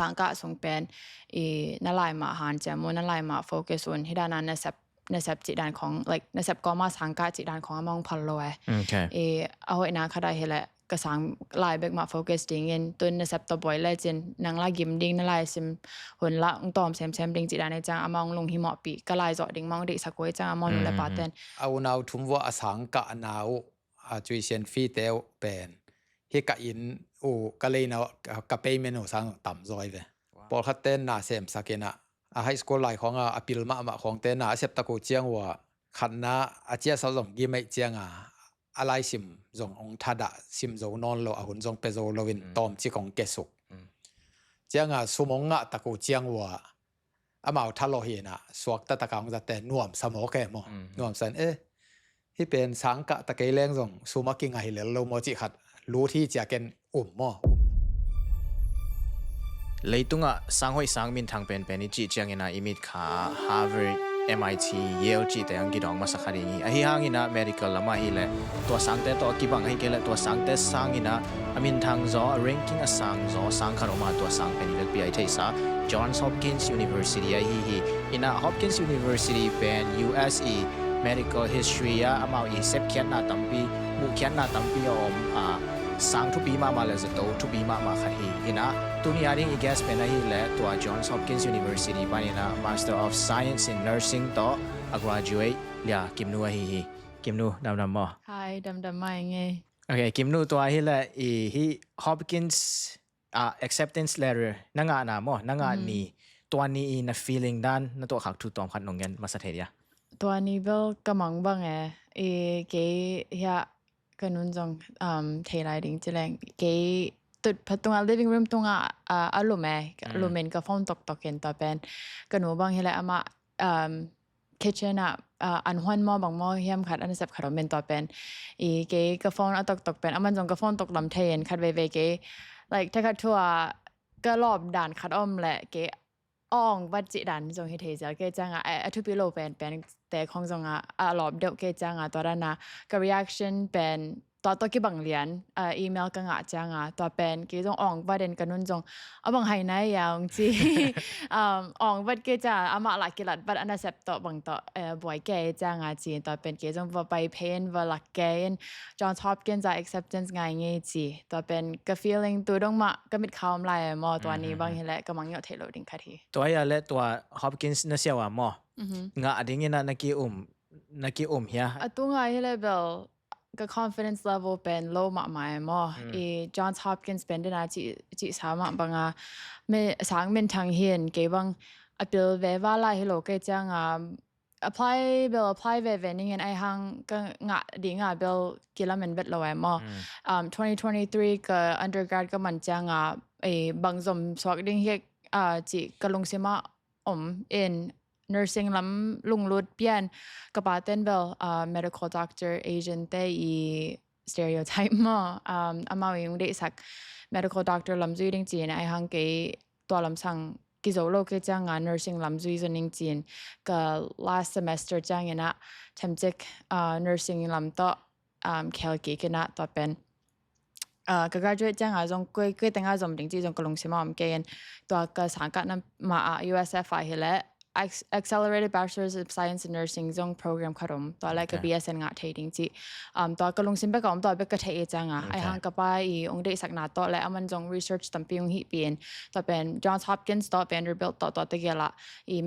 สังกัดส่งเป็นนั่นลายมาหันจมูกนั่นลายมาโฟกัสส่วนที่ด้านนั้นในจิตด้านของ like ในก็มาสังกัดจิตด้านของมองพันลอยเอาไว้นะเขาได้เห็นแหละก็สังลายเบกมาโฟกัสดิ้งเงินตัวในตัวบ่อยเลยจนนังลายกิมดิ้งนั่นลายซิมหุ่นละตอมเซมดิ้งจิตด้านในจังมองลงหิมะปีก็ลายจอดดิ้งมองดิสักไว้จังมองอยู่เลยปาเต้นเอาหนาวทุ่มว่าสังกัดหนาวจุยเชนฟีเตลเป็นเฮกอินก็เลยนะกับเปย์เมนูสังต่ำจอยเว้ยพอคัดเต้นน่าเซมสักนะไฮสคูลไลน์ของอพิลมาของเต้นน่าเซปตะกูเจียงว่าขันน่าอาเจียสส่งกิมไม่เจียงอะไรซิมส่งองทัดซิมโจนอนโลหุ่นส่งเปโจโลวินตอมที่ของเกสุกเจียงสมองตะกูเจียงว่ามาทัลโลเฮนะสวกตะกางจะเต้นน่วมสมองแกมั้งน่วมสันที่เป็นสังกะตะเกยแรงส่งซูมากิงไฮเลโลโมจิขัดรู้ที่จะเกนมั้งเลยตุงสังหอยสังมินทางเป็นนิจิจังเงินอิมิดขา Harvard MIT Yale จีแต่ยังกิดองมาสักครั้งนี้ไอ้ห่างอินะ medical ละมาฮิเลตัวสังเตตัวกิบังให้เกลตัวสังเตสังอินะมินทางจอ ranking สังขารมาตัวสังเป็นอีเวลปีไอเทซ่า Johns Hopkins University ไอ้ฮิอินะ Hopkins University เป็น USE medical history มาอีเซปเขียนหน้าตั้มปีมุขเขียนหน้าตั้มปีสังทุบีมาเลยจะโตทุบีมาขัดหินะตัวนี้ยังอีกแกสเป็นอะไรและตัว Johns Hopkins University ปานินะ Master of Science in Nursing ต่อ graduate เลียกิมนูกิมนูดำมั้ง Hi ดำมาไงโอเคกิมนูตัวนี้แหละฮี Hopkins acceptance letter นั่งงานมั้งนั่งงานนี้ตัวนี้นะ feeling ด้านนั่นตัวขัดทุกตอมขัดนงเงินมาสักเทียตัวนี้เบลกำลังบังเก๋เฮียก็นุ่นจงเทไลดิ้งจะแรงเก๋ตุดพัดตรงliving room ตรงอารมณ์ลูเมนก็ฟ้องตกกันต่อเป็นก็หนูบางทีแหละอามาkitchen อันห้วนหม้อบางหม้อเฮียมขัดอันเสพขัดเป็นต่อเป็นเก๋ก็ฟ้องตกเป็นมันจงก็ฟ้องตกลำเทนขัดเวเก๋ like ถ้าขัดทั่วก็รอบด่านขัดอ้อมแหละเก๋อ่องวัดจิดันจงเฮเทเจเกจังทุพิโลเป็นแต่ของจงหลอบเดวเกจังตัวนั้นนะก็ reaction เป็นตัวกี่บังเรียนอีเมลก็จังตัวเป็นเกจงอ่องวัดเด่นกันนุ่นจงบังไฮไหนอย่างจีอ่องวัดเกจังมาหลักกิลัดวัดอันนั้นเสพตัวบังตัวบ่อยเกจังจีตัวเป็นเกจงว่าไปเพนว่าหลักเกน Johns Hopkins acceptance ง่ายจีตัวเป็นก็ feeling ตัวดงมาก็มิดคำลายมอตัวนี้บางทีแหละก็มังยอดเทโลดิ้งคดีตัวอย่างเละตัว Hopkins นั่นเสียวมองาดิ้งนะนักกีเฮียตัวง่ายเลยเบลก็ confidence level เป็น low มากๆมั้งJohns Hopkins เป็นได้นะจีสามบางไม่สังเป็นทางเฮียนเก็บังเบลเวว่าไล่ให้โลกจังapply เวนี่เงินไอ้หังก็ดีเบลกิลามันเบ็ดลอยมั้ง2023ก็ undergrad ก็มันจังบางสมสวักดิ้งเฮียจีก็ลงเสียมาin nursing ลำลุงลุดเปลี่ยนกับปาเต้นเบลmedical doctor agent แต่stereotype มั้งมาวิ่งได้สัก medical doctor ลำจุยดิ้งจีนไอ้หังเกตัวลำสั่งกิจโลกจังnursing ลำจุยจนดิ้งจีนก็ last semester จังนะทำจิกnursing ลำต่อเคลกี้กันนะตัวเป็นก็ graduate จังจงกุยแต่งจงดิ้งจีจงกลงเสียมาเกณฑ์ตัวก็สังกัดนั้นมา USF เฮเลaccelerated bachelor's of science in nursing จง program ขรมตัวแรกก็ BSN งะเทดิ้งจีตัวก็ลงสินไปก่อนตัวไปก็เทจังไอ้หังก็ไปองค์ได้สักนาตัวและมันจง research ตั้งปีองค์หิเปลี่ยนตัวเป็น Johns Hopkins ตัว Vanderbilt ตัวตะเกียละ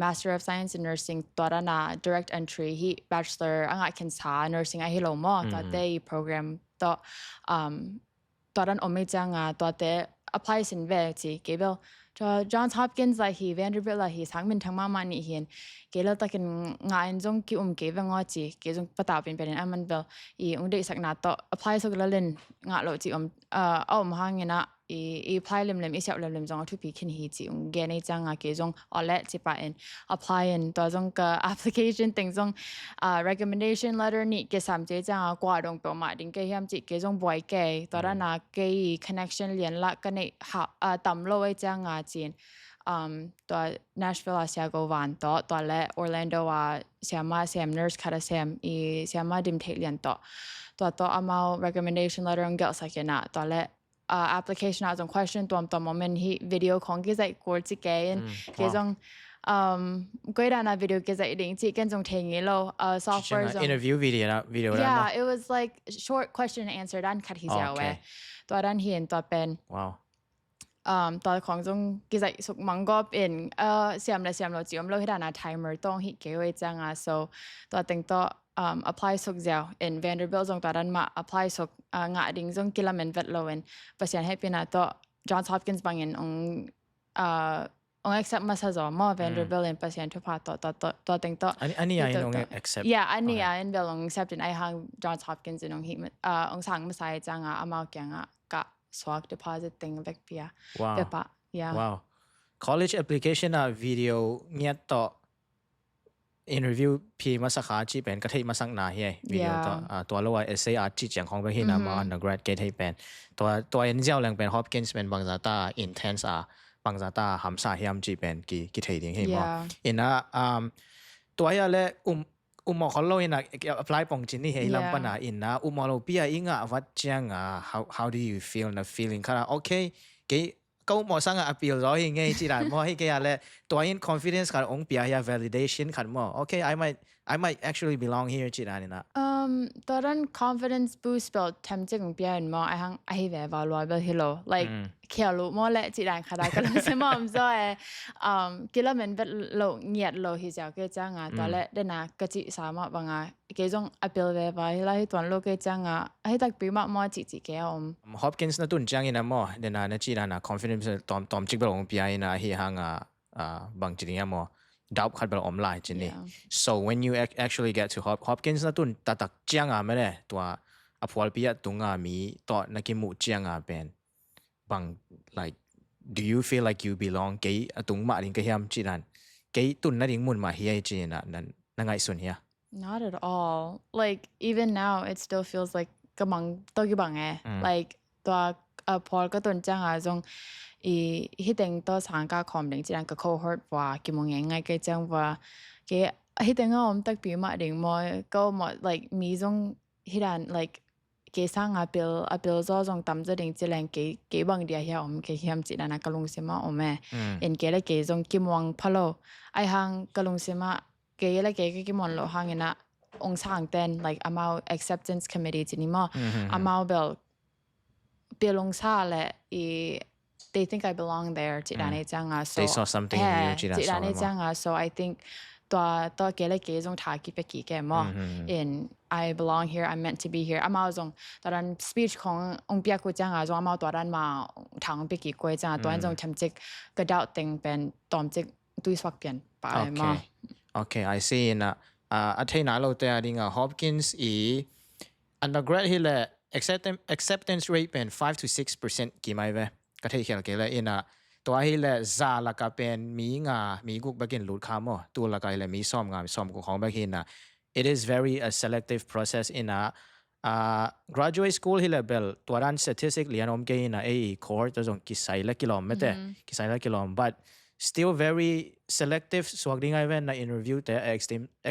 master of science in nursing ตัวนั้นdirect entry หิ bachelor งะคินซา nursing ไอ้ฮิโลมอตัวได้ program ตัวนั้นไม่จังตัวแต่ apply สินเวจีเก็บJohns Hopkins ละฮี Vanderbilt ละฮีสังมินทั้งมานี่เห็นเกลตะกันงานจงกิเก็บงอจีเกจงปะตาเป็นมันเบลองได้สักนาต่อ apply สักละเล่นงะโลจีเอามาหางนะapply เล่มเสียบเล่มจงทุกปีขึ้นฮีจีเกณฑ์จังเกจงเอาเละจีปะapply ตัวจงก็ application ติงจงrecommendation letter นี่เกสามเจจังกว่าดงเปมาดิ้งเกยามจีเกจงบ่อยเกตัวนั้นเกย connection เรียนละกันในต่ำโลไว้จังจีนตัว Nashville เสียกวันตัวและ Orlando เสียมาnurse ค่ะเสียมาดิมเทเรียนตัวเอามา recommendation letter งเกลสักนะตัวและ application อาจจะ question ตัวmoment ที่ video ของกิจกรจิเกนกิจงก็ได้นะ video กิจดิ่งจิกันจงเทงี้เราsoftware จง interview video นะ yeah it was like short question and answer ด้านคัดที่เจ้าเว้ยตัวด้านเห็นตัวเป็นตัวของจงกิจสุกมังก็เป็นเสียมเราจิมเราให้ได้นะ timer ต้องฮิตเกยจังso ตัวแต่งตัวapply สุกเจ้า in Vanderbilt จงตัวด้านมา apply สุกงาดิ่งจงกิลามันเวทเราเองประสิทธิ์ให้เป็นตัว Johns Hopkins บางอย่างaccept มาซะจ้ะมอ Vanderbilt ประสิทธิ์ทุกภาคตัวแต่งตัวอันนี้ยังaccept yeah อันนี้ยังเป็นaccept ในห้าง Johns Hopkins ฮิสั่งมาใส่จังอามาเกี่ยงกะswag deposit thing like pia pepa yeah wow college application video เนี่ยต่อ interview พี่มาสักขาจีเป็นก็ที่มาสักนาเฮ้ย video ตัวเราว่า essay จีจังของไปที่นั่นมา undergrad ก็ที่เป็นตัวเอ็นเจ้าแรงเป็น Hopkins เป็นบางจากตา intense บางจากตาหำสาเฮียมจีเป็นกี่ที่ดิ้งเฮ้ยมั้งอินะตัวอย่างเลยมอเขาเล่าอินะ apply ปองจินนี่เฮ้ยลำปนาอินะมอเราพี่อิงวัดจังhow do you feel the feeling ค่ะโอเคก็มอสังอ่ะ appeal ร้อยยังไงจีรันมอให้แกอะไรตัวอิน confidence ค่ะองค์พี่อยาก validation ค่ะมอโอเค I might actually belong here จีรันนี่นะตอนนั้น confidence boost เป็นทำจากองค์พี่อันมอไอ้แบบ valuable hello like เขียวรู้มอและจีรันค่ะได้ก็รู้สึกมั่นใจกิลามันเป็นโลเงียบโลที่จะเกิดจังตัวและเดน่าก็จีสามารถบางเกี่ยง appeal แบบว่าให้ตัวโลเกิดจังให้ตักปีมากมอจีเกี่ยวHopkins นั่นตุนจังอินะมอเดน่าเนี่ยจีรันนะ confidence ตอมจิกเป็นองค์พี่อินะที่ห่างบางจีนี่มอdoubt ขัดเป็นออนไลน์จีนี่ so when you actually get to Hopkins นั่นตุนตักจังไม่ได้ตัวอพอลพี่ตุงมีตัวนักมุจังเป็นบาง like do you feel like you belong เกี่ยตุงมาดิ้งเกี่ยมจีรันเกี่ยตุนนั่นดิ้งมุนมาเฮียจีน่ะนั่นไงส่วนเฮีย not at all like even now it still feels like กำลังตัวกี่บังlike ตัวพอลก็ตุนจังจงที่แต่งตัวสังกัดคอมดิ้งจีรันก็ cohort ว่ากี่โมงยังไงก็จังว่าที่แต่งตักปีมาดิ้งมอก็มอ like มีจงที่ดัน like กี่สังappeal จอจงตำจะดิ้งจีรันกี่บางเดียเฮียกี่เฮียมจีรันก็ลงเสียมาเอ็นกี่ละกี่จงกี่โมงพะโลไอหังก็ลงเสียมากี่ละกี่โมงโลหังนะองศาเต้น like อามา acceptance committee จีนี่มาอามาเบลลงซาและthey think I belong there จีรันจังso they saw something in you จีรันจังso I think ตัวกี่ละกี่จงทากี่ไปกี่แกมin I belong here I'm meant to be here อามาจงตอนนั้น speech ขององค์เปียกุจังจงอามาตัวนั้นมาทางไปกี่กวยจังตัวนั้นจงทำจิกกระดาษติงเป็นตอมจิกตุยสวักเปลี่ยนไปมาOkay I see นะอันที่น่าเราแต่ดิ้งHopkins undergrad ที่แหละ acceptance rate เป็น5 to 6% กี่ไม่เว้ก็ที่เขียนกันเลยนะตัวที่แหละซาละก็เป็นมีกุกบักินหลุดคำตัวละก็เลยมีซ้อมกุกของบักินนะ it is very a selective process in graduate school ที่แหละเบลตัวด้าน statistic เรียนอมกันนะcourse ตัวจงกี่ไซละกิโลเมตรกี่ไซละกิโล but still very selective ส่วนดิ้งไงเว้นใน interview แต่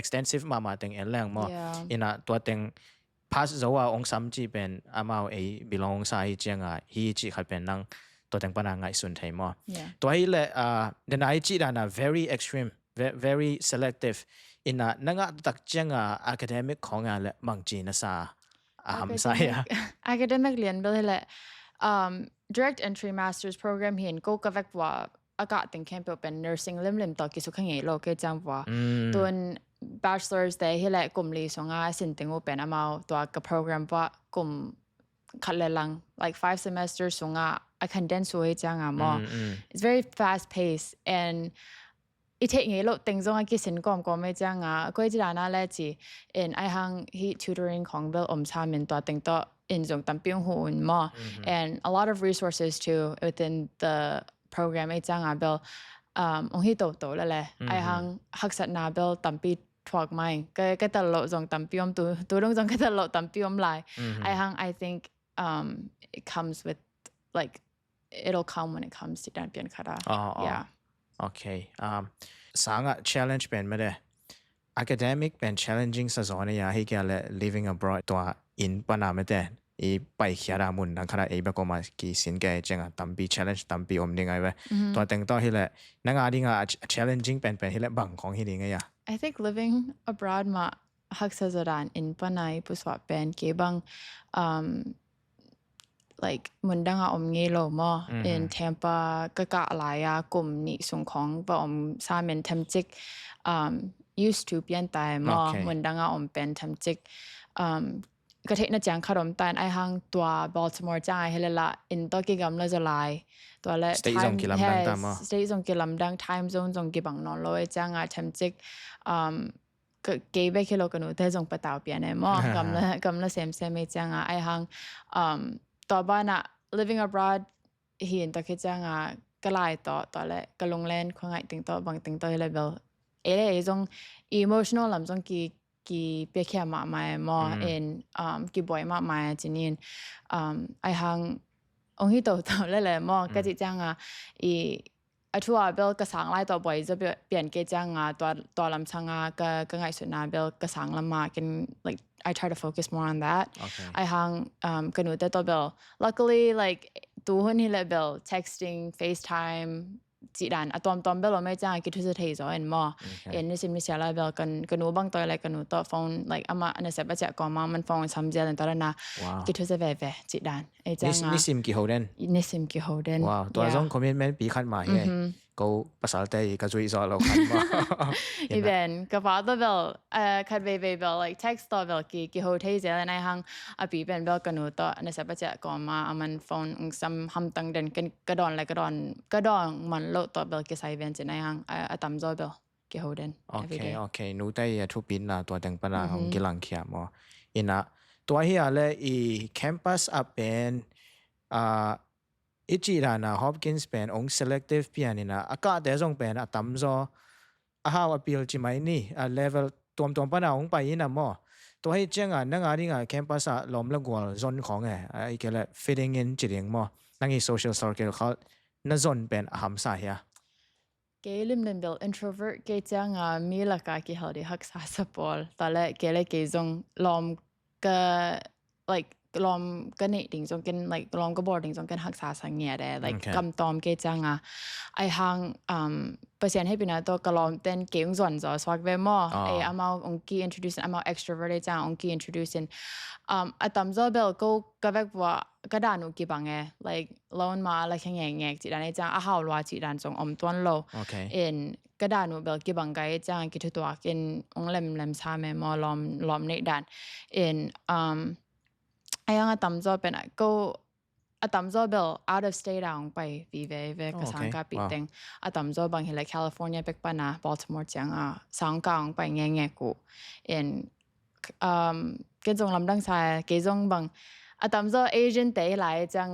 extensive มาแต่งแรงมั้งนะตัวแต่งpass จะว่าองศาจีเป็นอามาbelong สายจังฮีจีขัดเป็นนั่งตัวแต่งปนังไงส่วนไทยมั้งตัวนี้แหละเดนไอจีนะ very extreme very selective นั่งตักจังacademic ของแหละบางจีนะซาหำสายacademic เรียนไปเลยแหละ direct entry masters program เห็นก็กระเวกว่าอากาศติงแคมป์เป็น nursing เล่มต่อกิสุขังเงโลกจังว่าตัว bachelor's แต่ที่แหละกลุ่มลีสงสินติงว่าเป็นอามาตัวกับ program ว่ากลุ่มขัดเลลัง like 5 semesters สงcondense ไว้จังมา it's very fast paced and อีเทคเงโลติงสงกิสินก็ไม่จังก็จะได้น่าเล่จี in ไอหังที่ tutoring ของเบลชามินตัวติงตัว in จงตั้มเปียงหูมา and a lot of resources too within the program ไอ้จังเบลองที่โตแล้วแหละไอ้หังฮักษณะเบลตั้มปีถวกไม่ก็ตลอดจงตั้มปีมตัวจงก็ตลอดตั้มปีมลายไอ้หัง I think it comes with like it'll come when it comes to การเปลี่ยนคารา yeah okay สังchallenge เป็นไม่ได้ academic เป็น challenging ซะส่วนเนี่ยให้แกเลย living abroad ตัว in ปนาไม่ได้ อีไปเขียรามุนนังขณะเอแบบก็มากี่สินแกจังอ่ะตั้มปี challenge ตั้มปีอมยังไงเว้ยตัวแต่งต่อที่แหละนังอาดิงอ่ะ challenging เป็นที่แหละบังของที่นี่ไงอ่ะ I think living abroad ma hak sa zaran in panay puswa pen ke bang like mundanga omnge lo mo in Tampa ka alaya kum ni sung khong ba om sa men thamchik used to pian tai mo mundanga om pen thamchik ka the na chang kharom tan ai hang twa Baltimore cha helela in to ki gam la jalai to le state zone ki lamdang ta mo state zone ki lamdang time zone zone ki bang non loi chang a thamchikก็เก็บไปแค่เราก็หนูแต่จงไปตาวเปลี่ยนเองมั้งกำลังเซมไม่จังอ่ะไอ้หังต่อบ้านอ่ะ living abroad เห็นต่อแค่จังอ่ะก็ไล่ต่อเลยก็ลงเล่นควงไอ้ติงต่อบางติงต่อเลยเบลไอ้จง emotional ลำจงกี่เปียแค่มากมายมั้งเอ็นกี่บ่อยมากมายจริงไอ้หังองค์ที่ต่อเลยมั้งก็จิจังอ่ะทั่วเบลกระสังไล่ต่อบ่อยจะเปลี่ยนเกจังตัวลำชังก็ไงสุดนะเบลกระสังลำมากัน like I try to focus more on that ไอ้หังกันหนูแต่ตัวเบล luckily like ตัวคนนี้เลยเบล texting FaceTime จีดันตอมเบลเราไม่จ้างกิทุสเทย์จ่อเอ็นมั้งเอ็นนี่สิมิเสียเลยเบลกันหนูบางตัวอะไรกันหนูต่อโฟน like อามาอันนี้เสร็จไปจากก่อนมามันโฟนซ้ำเจริญตอนนั้นนะกิทุสเวจีดันไอ้จ้างนี่ซิมกี่โฮเดนนี่ซิมกี่โฮเดนว้าวตัวจงคอมเมนต์ปีขันมาเฮ้ก็ภาษาไทยก็ช่วยสอนเราขันมาอีเวนก็พอตัวเบลคัดเบล like text ตัวเบลกี่โฮเทย์เจริญในห้างปีเป็นเบลกันหนูต่ออันนี้เสร็จไปจากก่อนมามันโฟนซ้ำทำตั้งเดินกันกระดอนอะไรกระดอนมันโลตัวเบลกี่ไซเวนจะในห้างตั้มจอยเบลกี่โฮเดนโอเคหนูได้ทุกปีน่ะตัวแต่งปนาของกิลังเขียมอินะตัวเฮียเลยอีแคมปัสอัพเป็นอีจีรานะ Hopkins เป็นองค์ selective เปียนี่นะอากาศเดี๋ยวส่งเป็นตั้มจอฮาวappeal จิไหมนี่level ตัวปนาองค์ไปนี่นะมั้งตัวให้เจ้านังอาดิงแคมปัสล้อมละกว่าโซนของไอ้ก็เลย fitting in จีเรียงมั้งนั่งอี social circle เขานั่นโซนเป็นหำสายอ่ะเกลิมเดนเบล introvert เกจังมีหลักการกี่เขาได้ฮักษาสปอลตอนแรกเกเลยเกจงลอมก็ like ลอมก็เนี่ยดิ่งจงกัน like ลอมก็บอร์ดิ่งจงกันฮักษาสังเกตได้ like กำตอมเกจังไอหังเปอร์เซ็นต์ให้เป็นตัวกลอมเต้นเก่งส่วนจอสวักเวมไออามาองกี้ introduce อามา extrovert จังองกี้ introduce ตั้มจอเบลก็แบบว่าก็ด่านูกี่บังlike ล้นมาอะไรแข็งๆจีดันไอจังหาวว่าจีดันจงตัวนโลก็ด่านูเบลกี่บังไกจังกี่ตัวกินองเล็มซาเมมล้อมในดันไอ้ยังตั้มจอเป็นก็ตั้มจอเบล out of state ไปวิเวก็สังกัดปิดเต็งตั้มจอบางเห็นเลย California เป็กปะนะ Baltimore จังสังกัดไปแง่กูเกจงลำดังสายเกจงบางตั้มจอ Asian เตะหลายจัง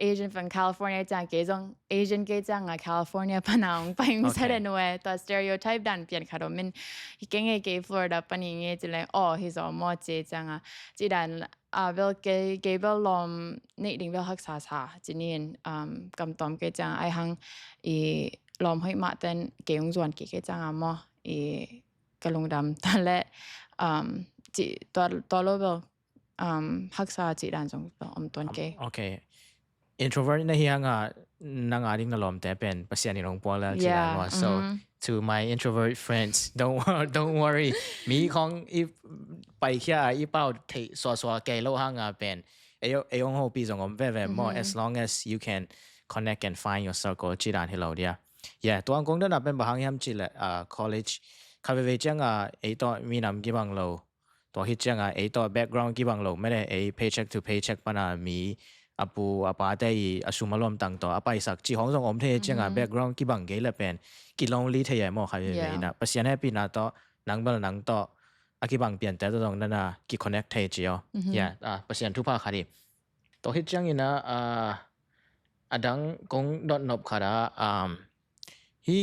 Asian from California จังเกจง Asian เกจังCalifornia ปะนะไปไม่ใช่เรื่องนู้นตัว stereotype ดันเปลี่ยนขนมมันเก่งเก Florida ปะนี่เงี้ยจะเลยhe's all มอเจจังจีดันเบลเกเบลลอมนี่ดิ่งเบลฮักษาจีนี่กำตอมเกจังไอหังลอมให้มาเต้นเกยงส่วนเกจังมอกระลงดำตอนแรกจีตัวโลเบลฮักษาจีดันจงตัวเกโอเค introvert ในเฮียงนังอาดิ่งนลอมแต่เป็นภาษาในหลวงพ่อแล้วจีดันว่า so to my introvert friends don't worry มีของอีไปแค่อีเป้าที่สัวแกโลหางเป็นไอ้องค์โฮปีสงเว่ๆ more as long as you can connect and find your circle จีดันให้เราเดียตัวองค์นั้นเป็นบางอย่างจีแหละ college คาเฟ่จังไอ้ตัวมีนำกี่บังโลตัวฮิตจังไอ้ตัว background กี่บังโลไม่ได้ไอ้ paycheck to paycheck ปะนะมีปูอาปาได้อาสุมาลมต่างต่อไปสักจีของสงอมเทจังbackground กี่บังเกลเป็นกี่ลงลีเทียมอคาเฟ่นะภาษาเนี่ยปีน่าต่อนังเบลนังต่ออากิบังเปลี่ยนแต่ตรงนั้นนะกี่ connect เทจีอ๋อภาษาทุกภาคดีตัวฮิตจังนี่นะดังกงดอทนบคาราฮี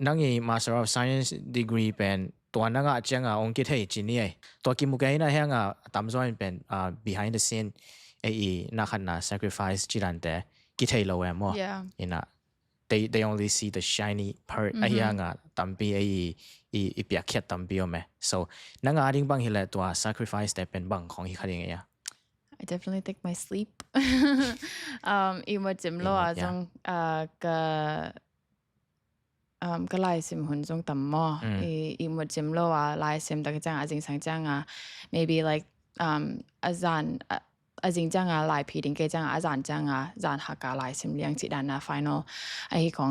นังยี่ Master of Science degree เป็นตัวนังจังองค์กิเทจีนี่ตัวกิมุกเองนะเฮงตามส่วนเป็นbehind the scene นักขันนะ sacrifice จีรันแต่กิเทโลเอมอินะthey only see the shiny part ไอ้ยังตั้มปีไอ้เปียกเขียดตั้มปีอ๋อไหม so นังอาดิ่งบางทีแหละตัว sacrifice แต่เป็นบางของที่เขาเรียกไง I definitely think my sleep. Iหมดจิมโลอ่ะจงก็ไล่ซิมหุ่นจงต่ำมออีหมดจิมโลอ่ะไล่ซิมแต่ก็จังจริงสังจังmaybe like อาจารย์จริงจังไล่พีดิ้งก็จังอาจารย์จังจานหักไล่ซิมเลี้ยงจิดานา final ของ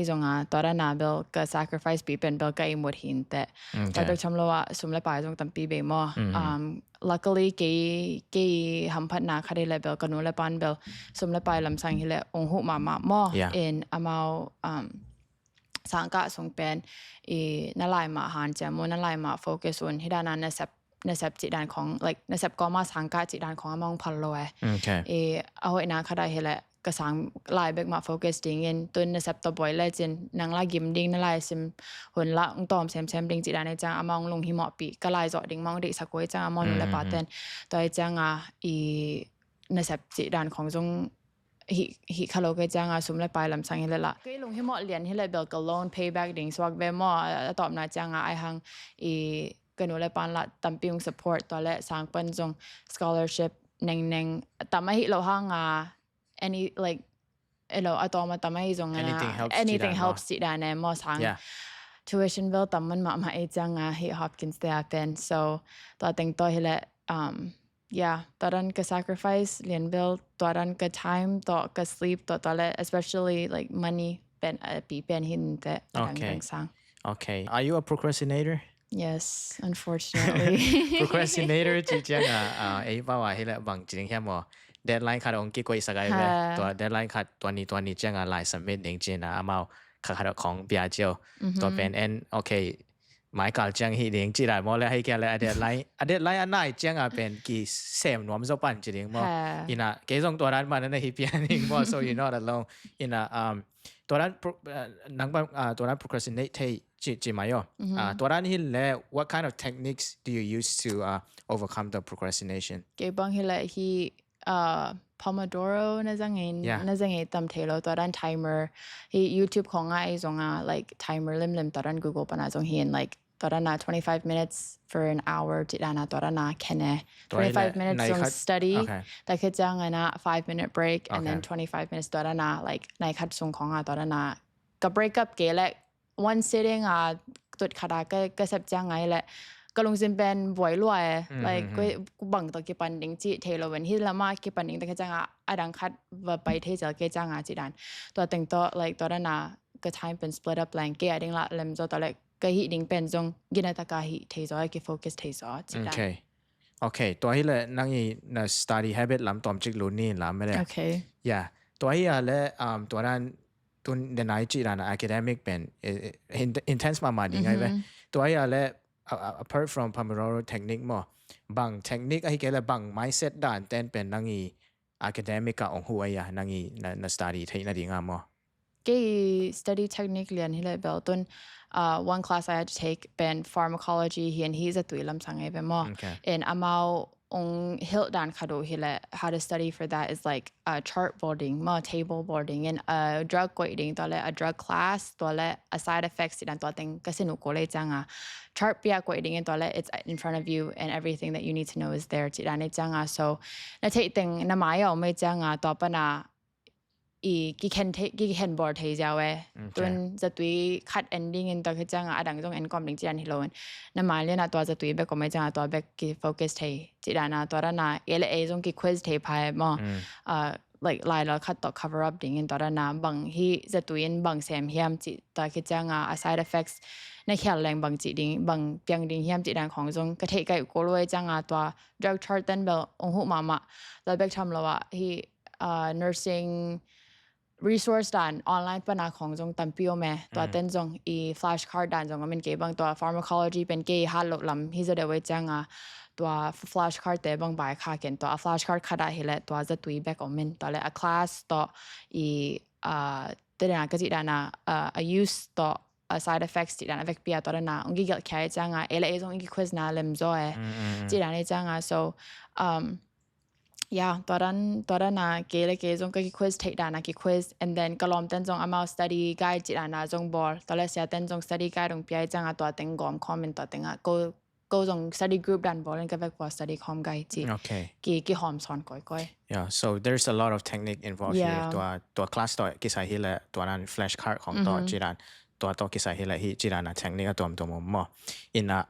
จงตอนนั้นเบลก็ sacrifice ปีเป็นเบลก็อีหมดหินแต่เบลชมโลอ่ะสมเลยไปจงต่ำปีเบมอluckily กี่หัมพัดนาคดีเลยเบลก็นู้นเลยปันเบลสมเลยไปลำสังหิเลองหุมามอ in อามาสังกัดส่งเป็นนั่นลายมาหันจมูกนั่นลายมาโฟกัสส่วนที่ด้านนั้นในเซปจิตด้านของ like ในเซปก็มาสังกัดจิตด้านของมองพัลโลเอาไว้นะเขาได้เห็นแหละก็สังลายเบกมาโฟกัสดิ้งin ตัวในเซปตัวบ่อยเลยจนนางลายกิมดิ้งนั่นลายซิมหุ่นละองตอมเซมดิ้งจิตด้านในจังมองลงหิมะปีก็ลายจอดดิ้งมองดิสักไว้จังมองเลยปาเต้นตัวจังในเซปจิตด้านของจงฮิคาโลก็จังสมเลยไปลำสังเฮละก็ลงหิมะเรียนเฮละเบลก็ลง payback ดิ้งสวักเบมอตอบนาจังไอหังก็นูเลยปันละตั้มปีง support ตัวและสังเป็นจง scholarship เน่งตั้มไม่เราหังany like เราตอมาตั้มไม่จงanything helps จิดานมอสัง tuition bill ตั้มมันมาจังฮิ Hopkins ได้เป็น so ตัวติงตัวเฮละyeah ตอนนั้นก็ sacrifice เรียน bill ตอนนั้นก็ time ตัวก็ sleep ตัวและ especially like money เป็นปีเป็นหินแต่Okay are you a procrastinator yes unfortunately procrastinator จีจังป่าวเฮละบางจริงแค่มอ deadline ขาดองกี้กวยสักไงเว้ยตัว deadline ขาดตัวนี้จังไลน์ submit จริงๆเอาขาดของเบียร์เจียวตัวเป็น and okayหมายการจังฮีเดียงจีได้มอแล้วให้แกเลยเดดไลน์อันไหนจังเป็นกี่เซมนวมจะปั่นจีเดียงมออินะเกส่งตัวนั้นมานั่นให้เพียงมอ so you not alone อินะตัวนั้นนังตัวนั้น procrastinate จีมาย่อตัวนั้นฮิเล what kind of techniques do you use to overcome the procrastination เก็บบางฮิเลฮีPomodoro นั่นจังไงตั้มเทโลตัวนั้น timer ฮี YouTube ของจงlike timer เล่มตัวนั้น Google ปะนะจงเห็น like ตัวนั้น25 minutes for an hour จิตานะตัวนั้นแค่ไหน25 minutes จง study แต่คือจัง5 minute break and then 25 minutes ตัวนั้น like ในคัดส่งของตัวนั้นก็ break up เกละ one sitting ตุดขาดก็เสพจังไงแหละก็ลงซิมเป็นบ่อยรวย like กูบังตัวกี่ปันดิ้งจีเทโลเวนที่ละมากี่ปันดิ้งแต่ก็จังดังคัดว่าไปเทเจอเกจังจีดันตัวแต่งตัว like ตัวนั้นก็ time เป็น split up แรงเกดิ้งละเล่มตัว like ก็ฮิดิ้งเป็นจงกินตะกาฮิเทจอกี่ focus เทจอจีดันโอเคตัวที่เลยนั่งอีใน study habit ลำตอมจิกลุ้นนี่ลำไม่ได้ yeah ตัวที่เลยตัวนั้นตัวเดนไนจีดัน academic เป็น intense มาดิ้งไงเว้ยตัวที่เลยapart from Pomodoro technique มั้งบาง technique ไอ้เกี่ยวกับบาง mindset ด้านแต่เป็นนั่งอี academic กับองค์หัวนั่งอีใน study ที่นั่นดีงามมั้งกี่ study technique เรียนที่เลยเบลต้นone class I had to take เป็น pharmacology เฮียนที่จะตุยลำสังไงเป็นมั้ง and อามาhill dan kado hile how to study for that is like chart boarding table boarding and drug grading tole a drug class tole a side effects dan to ting kasi no ko le changa chart pia grading and tole it's in front of you and everything that you need to know is there ti dan changa so na take ting na mayo me changa to pa naกี่เห็นบอร์ดเทียเว้ตัวจะตุยคัด ending in ตัวคือจังดังจง end กอมดิ้งจีดันฮิโลนนั่นหมายเลยนะตัวจะตุยแบบก็ไม่จังตัวแบบกี่ focus เทียจีดันตัวนั้นจงกี่ quiz เทียพายมั้งlike ไล่แล้วคัดต่อ cover up ดิ้ง in ตัวนั้นบางที่จะตุยบางเสียมเฮียมจีตัวคือจังside effects ในแค่แรงบางจีดิ้งบางเปียงดิ้งเฮียมจีดันของจงก็เทียกับกูรู้จังตัว drug chart นั่นแบบองหุมาแล้วแบบทำแล้วที่nursing resource ด้านออนไลน์ปนาของจงตัมปิโอแม่ตัวเต้นจงflash card ด้านจงก็เป็นเก็บบางตัว pharmacology เป็นเก็บฮัลโหลลำที่จะได้ไว้จังตัว flash card แต่บางใบค่าเก็นตัว flash card ค่าได้เห็นแล้วตัวจะตุย back on มันตัวเลย a class ตัวแต่เดี๋ยวก็จีด้านa use ตัว side effects จีด้าน effect เปียตัวนั้นองค์กี่แค่จังจงองค์กี่ quiz เล่มจ้อยจีด้านจังso yeah ตอนนั้นเกจงก็กี่ quiz เทคดานะกี่ quiz and then ก็ลอมเต้นจงเอา study guide จีดานะจงบอลตอนแรกเสียเต้นจง study guide ตรงพี่จังตัวเต็งกอม comment ตัวเต็งก็ go on study group dan bol and gavek was study com guy ji okay ki hom son koi yeah so there's a lot of technique involved here ตัว class ตัวกิสายฮิละตัวนั้น flash card ของตัวจีรันตัวกิสายฮิละฮิจีรันนะ technique ตัวมุมมอ in a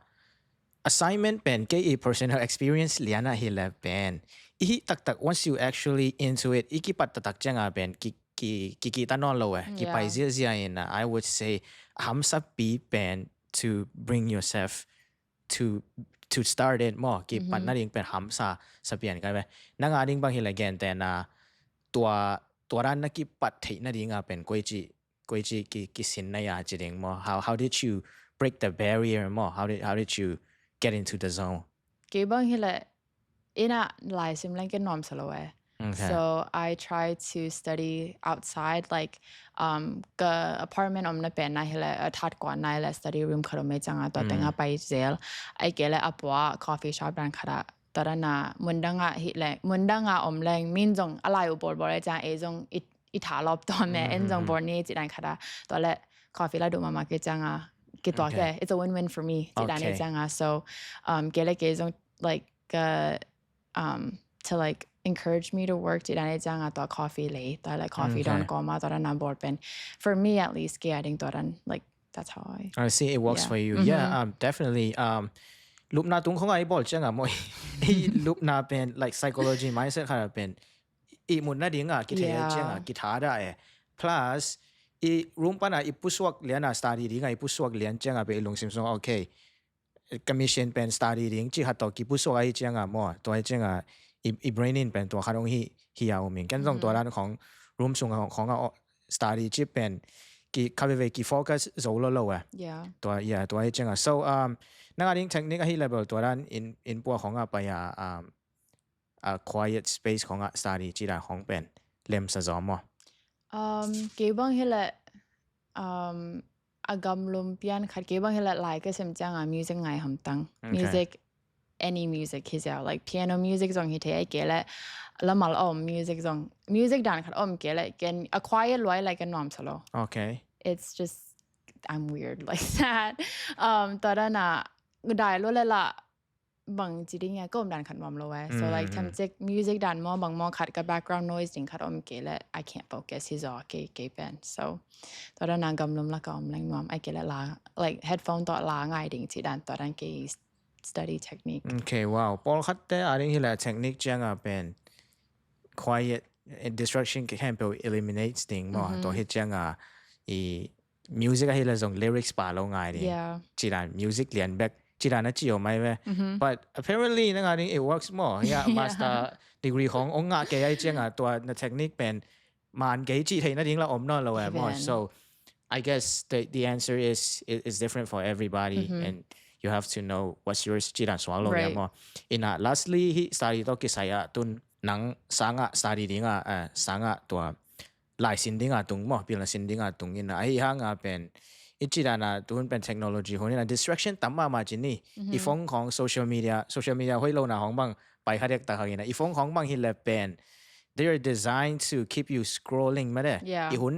assignment เป็นแค่ personal experience เลียนะฮิละเป็นอีตัก once you actually into it อีกปัตตักจังอ่ะเป็นกี่ตานอนเลยกี่ไปเสียๆนะ I would say หัมสับปีเป็น to bring yourself to start it มั้งกี่ปัตนั่นเองเป็นหัมซาสับเปลี่ยนกันไปนั่งอ่านดิ้งบางทีละแกนแต่นะตัวร้านนักกี่ปัตที่นั่นเองอ่ะเป็นกุยจีกี่สินในอ่ะจริงมั้ง how did you break the barrier มั้ง how did you get into the zone กี่บางทีละอิน่ะหลายสิ่งเล่นกันนอมสโลว์ so I try to study outside like ก็ apartment นั่นเป็นนะฮิละทัดกว่านั่นแหละ study room เขาไม่จังอ่ะตัวแต่งอ่ะไปเซลไอ้เกล้อัปว่า coffee shop ร้านขนาดตอนนั้นมันดังอ่ะฮิละมันดังอ่ะแรงมินจงอะไรอุปบริจาคจงอิถาลบตอนแม่เอ็นจงบอร์นี่จิตนั้นขนาดตอนแรก coffee แล้วดูมาเกจังอ่ะกี่ตัวแก it's a win-win for me จิตนั้นจังอ่ะ so เกล้จง like to like encourage me to work จิตนั้นจังอ่ะตัว coffee เลยตัว like coffee ดอนก็มาตอนนั้นบอร์เป็น for me at least เกล้ตอนนั้น like that's how I see it works for you yeah definitely ลูกนาตุงของไอ้บอลจังอ่ะมวยลูกนาเป็น like psychology mindset ค่ะเป็นอีมุนน่าดิ่งอ่ะกิเทียจังอ่ะกิทาได้ plus อีรูมปันอ่ะอีผู้สวกเรียนอ่ะ study ดิ่งอ่ะอีผู้สวกเรียนจังอ่ะเป็นลงซิมซงโอเคcommission เป็น study ดิ่งจีฮัตโตกี่ผู้สวกไอ้จังอ่ะมั่วตัวไอ้จังอ่ะอี braining เป็นตัวคารงฮียาวมิงกันตรงตัวด้านของรูมซุงของ study จีเป็นกี่คาเวกี่ focus โซโล่อ่ะตัวไอ้จังอ่ะ so นั่งอ่านเทคนิคที่ level ตัวด้าน in ปัวของไปquiet space ของ study จีด้านของเป็นเล่มสะสมมั้งเกี่ยวกับเรื่องอากาศลมเปลี่ยนขัดเกี่ยวกับเรื่องหลายก็สมจังmusic ไงหำตัง music any music ที่จะ like piano music จงที่เทไอเกี่ยวแล้วมาล้อม music ด้านขัดเกี่ยวกัน a quiet ไว้ like กันนอมสโล okay it's just I'm weird like that ตอนนั้นได้รู้เลยล่ะบางจีดิ้งก็ดันขัดมอมเลย so like ทำจาก music ดันมอบางมอขัดกับ background noise ดิ้งขัดเกล้ I can't focus ที่จะเกเป็น so ตอนนั้นกำลังละก็แรงมอมไอเกล้ลา like headphone ต่อลาง่ายดิ้งที่ดันตอนนั้นเก study technique okay wow พอขัดแต่อะไรที่ละ technique จังเป็น quiet distraction แค่เป็น eliminate ดิ้งมั้งตัวที่จังmusic ที่ละส่ง lyrics ป่าลงง่ายดิ้งจีดัน music เรียน backจีรานะจีโอไหมเว้ย but apparently นั่นไง it works more เนี่ย master degree ขององค์เกย์ไอเจียงตัวเทคนิคเป็นมันเกย์จีที่นั่นเองเราอมนอนเราเว้ย more so I guess the answer is different for everybody and you have to know what's yours จีราสวาเราเว้ย more in lastly he study ตัวกิสายตุนหนังสังstudy ดิ้งสังตัวหลายสิ่งดิ้งตุง more เป็นหลายสิ่งดิ้งตุงอินไอ้ห่างเป็นอีจีรานะตัวเป็นเทคโนโลยีของนี่นะ distraction ตั้มมาจีนี่อีฟงของ social media ห้อยโลนะของบางไปหาเด็กตาเขาอย่างนะอีฟงของบางฮิเลเป็น they are designed to keep you scrolling มาเด้อีหุ่น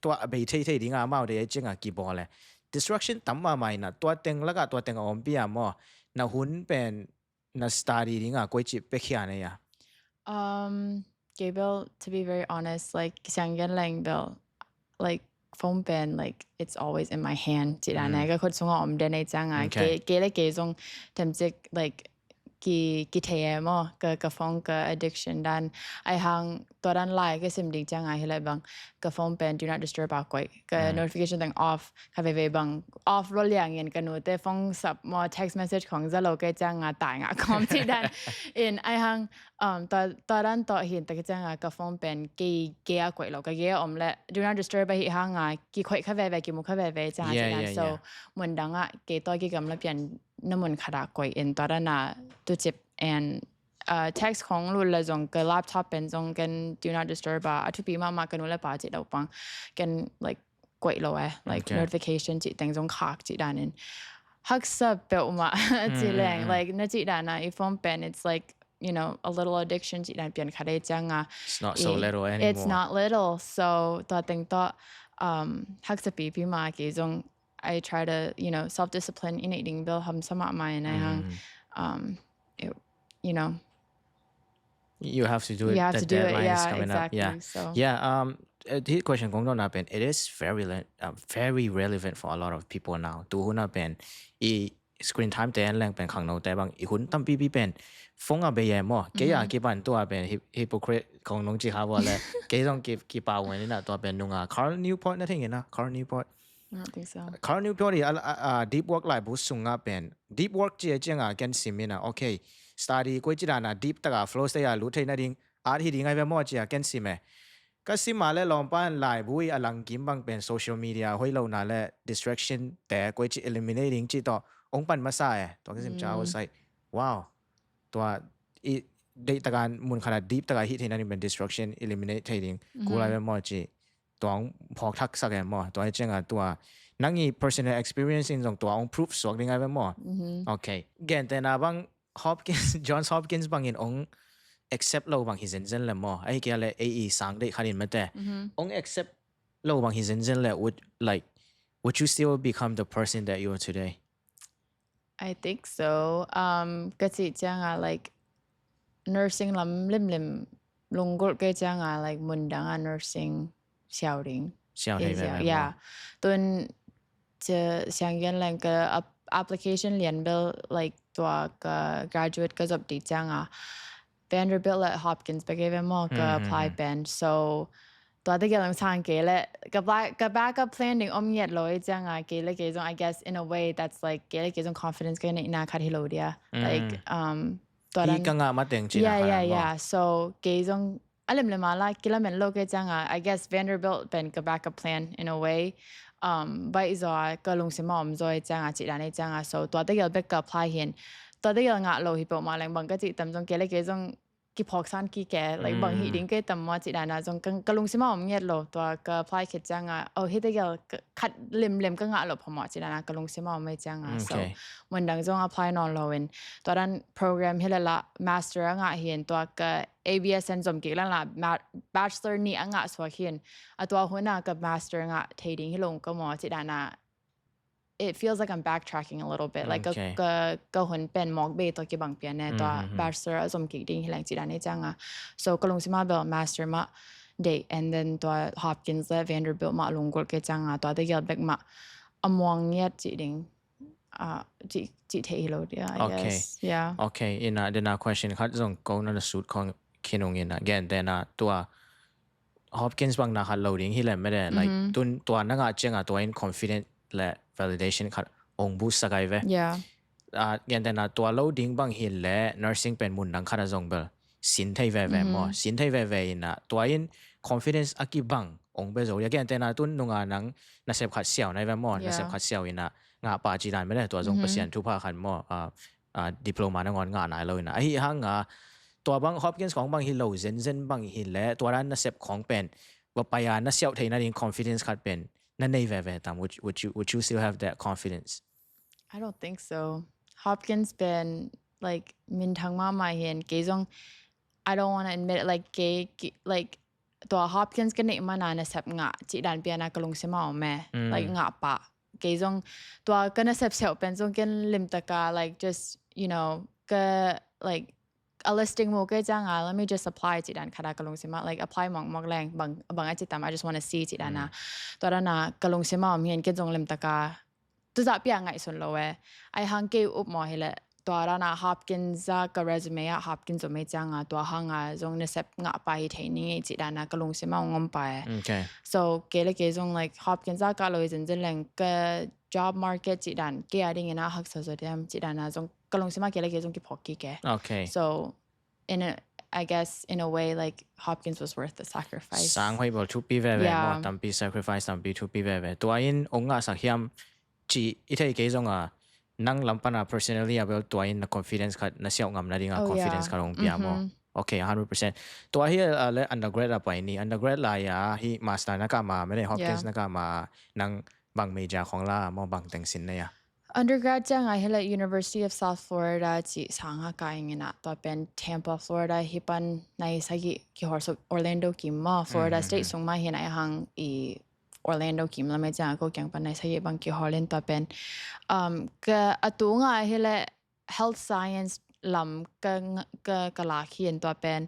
ตัวไปเท่ๆดิ้งมาเอาเดี๋ยวจิงกี่บอลเลย distraction ตั้มมานะตัวเต็งแล้วก็ตัวเต็งอมเปียมั้งนะหุ่นเป็นนะ study ดิ้งกุยจิไปเขียนเนี่ยGabriel to be very honest like 像人类 Bill like phone pen like it's always in my hand จีรานะก็คนส่งอมเดนในจังเกล้เกจงทำจาก like กี่เทียมกับ phone กับ addiction ดันไอหังตัวดันไลน์ก็สิมดีจังให้เลยบางกับ phone pen do not disturb ปากไว้กับ notification ต่าง off ค่ะไปบาง off รถเลี้ยงเงินกันหนูแต่ phone สับมอ text message ของจะเราก็จังตายคอมจีดันไอหังตอนนั้นต่อเห็นแต่ก็จังกับ phone pen กี่กว่าเราก็กี่อมและ do not disturb ไปหังกี่ค่อยค่ะไปกี่มุขค่ะไปจังจีดัน so เหมือนดังกี่ต่อกี่กำลังเปลี่ยนน้ำมันขนาดกว่าตอนนั้นตัวจิบ and text ของรุ่นละจงกับ laptop เป็นจงกัน do not disturb ทุกปีมากันนู่นละป่ะจิเราปังกัน like กว่าเราlike notification จิแต่งจงขาดจิด้านนั้นฮักซับเปล่ามาจิแรง like นั่นจิด้านนะ if phone pen it's like you know a little addiction จิด้านเปลี่ยนขาดจังit's not so little anymore it's not little so ตัวแต่งตัวฮักซับปีมากี่จง I try to self discipline in eating bill ham sama mai na hang you know you have to do it. You have the to do it. deadline is Yeah, coming exactly. up. So the question kong na pen it is very relevant for a lot of people now. Tu hun na pen screen time แต่แรงเป็นข้างนอกแต่บางอีหุ่นตั้มปีเป็นฟงอ่ะไปแย่มอเกียกี่ปันตัวเป็น hypocrite ของน้องจีฮาวเลยเกี่ยต้องกี่ป่าววันนี้นะตัวเป็นนุ่งCarl Newport นั่นเองนะ Carl Newport I don't think so Carl Newport deep work หลายบุษงอ่ะเป็น deep work เจียงกันสิมินะโอเค study กุยจีรานะ deep ตะกา flow เสียรู้ที่นั่นเองที่ดีไงเป็นมอเจียกันสิเมก็สิมาเลยลองป้านหลายบุยอลังกิมบางเป็น social media ห้อยเราน่าเลย distraction แต่กุยจี eliminating จีต่อองปันมาใส่ตัวก็สิมจ้าว่าใส่ว้าวตัวได้ตะการมุนขนาด deep ตะการฮิตที่นั่นเป็น destruction eliminating กูเลยเป็นมอจีตัวพอกทักษะแกมอตัวให้เจ้าตัวนั่งอี personal experience ตรงตัวอง proof สวกได้ไงเป็นมอโอเคแกนแต่นาบาง Hopkins Johns Hopkins บางอย่างอง accept เราบางฮิเซนเซนเลยมอไอ้เกี่ยเลย AE สังได้ขนาดไม่แต่อง accept เราบางฮิเซนเซนเลย would you still become the person that you are today I think so. Kasi janga like nursing lim lungol ke janga like mundanga nursing shouting. Yeah. Tunจะxiangyan lang ka application lian bill like tua ka graduate ka job di janga. Vanderbilt at Hopkins bagay mo ka apply ben. Soตัวที่กำลังทางเกลกับ backup plan นึงอมเย็ดเลยจังเกลเกจง I guess in a way that's like เกลเกจง confidence กันในนาคาที่เราเดีย like ตัวนั้นก็งามาแต่งจีน yeah so เกจงอะไรมันมาละกิลเมนโลกจังI guess Vanderbilt เป็นกับ backup plan in a way ไปจอยก็ลงสมองจอยจังจีดานจังso ตัวที่กำลัง backup apply เห็นตัวที่กำลังเราฮิปโปมาแรงบางก็จีตำจงเกลจงกี่พอกสันกี่แก่ like บางทีดิ้งก็แต่มาจิดานะจงก็ลงสิมาอมเงียดโลตัวก็ apply คิดจังเฮ็ดได้ก็คัดเล่มก็งะโลพอมาจิดานะก็ลงสิมาไม่จังso วันดังจง apply นอนโลเวนตัวนั้น program เฮ็ดละ master งะเห็นตัวก็ ABSN จมกี่แล้วล่ะ bachelor นี่งะสวะเขียนตัวหัวหน้ากับ master งะเทดิ้งให้ลงก็มาจิดานะ it feels like I'm backtracking a little bit like ก็หุ่นเป็นมอกเบตัวกี่บางเปียนตัว bachelor สมกี่ดิ้งให้แรงจีดานจังso ก็ลงสิมาแบบ master มา day and then ตัว Hopkins และ Vanderbilt มาลงกดกี่จังตัวได้ยอดเบกมาอมวงเงียดจีดิ้งจีเทฮิโลเดีย I guess yeah okay in the question คัดส่งก็นั่นสุดของคินงอินagain แต่นะตัว Hopkins บางนะคัด loading ที่แหลมไม่ได้ like ตัวนั่งจังตัว in confident และ validation คัดองบูสกายเวยันแต่นะตัว loading บางหินและ nursing เป็นมุนดังคัดจงเบลสินไทยเวมอสินไทยเวนะตัว in confidence อากิบังองเบลโจยันแต่นะตุนนุ่งนังนักเสพขัดเสี่ยวในเวมอนักเสพขัดเสี่ยวอินะงาปาจีดานไม่ได้ตัวจงเปอร์เซ็นต์ทุกภาคขันมอดิโพลมาในงานไหนเลยนะไอ้ห่างตัวบาง Hopkins ของบางหินโลเซนบางหินและตัวนั้นนักเสพของเป็นว่าไปนักเสี่ยวไทยนั่นเอง confidence ขัดเป็นนั่นในเวตาม would you still have that confidence I don't think so Hopkins been like มินทางมาใหม่เห็นเกจง I don't want to admit it like like ตัว Hopkins กันเนี่ยมานานเสพงะจีดันเปียนากลงเสมาแม่ like งะปะเกจงตัวกันเสพเสี่ยวเป็นจงกันลิมตะกา like just you know ก็ like a listing โมก็จังlet me just apply จีดันคาดากลงสิมา like apply มองแรงบางจิตตาม I just want to see จีดันนะตัวนั้นนะกลงสิมาเห็นกันจงลิมตะกาตัวจับยังไงส่วนเราไอ้ฮังเกออุบมาให้ละตัวนั้นนะ Hopkins กับ resume Hopkins ไม่จังตัวฮังจงเนสเซปงะไปเทนี่จีดันนะกลงสิมางมไป so เกลจง like Hopkins ก็เลยจริงๆแรงก็ job market จีดันเกี่ยดิ้งนะฮักสุดๆเดียมจีดันนะจงกลงสิมาเกลจงกี่พอกี่แก so I guess in a way like Hopkins was worth the sacrifice สร้างให้บอลทุบปีเว่ๆมอตั้มปี sacrifice ตั้มปีทุบปีเว่ๆตัวอินองค์สักยามจีอีเท่ากี่จงนั่งลำพันpersonally แบบตัวอิน confidence คัดน่าเสียงามนาดิ้งconfidence คัดองค์ปีมอโอเค 100% ตัวที่เลย undergrad ไปนี่ undergrad ลายที่ master นักมาไม่ได้ Hopkins นักมานั่งบาง major ของล่ามอบางแต่งสินเนี่ยundergrad จังให้ละ University of South Florida จีสังหากายงี้นะตัวเป็น Tampa Florida ฮิปันในสักกี่หัวสุ Orlando กี่มา Florida State ส่งมาเห็นไอ้หัง Orlando Kiimnuไม่จ้างก็ยังปันในสายบางกี่ฮอลเลนตัวเป็นก็ตัวง่ายเลย health science ลำก็ลาเขียนตัวเป็น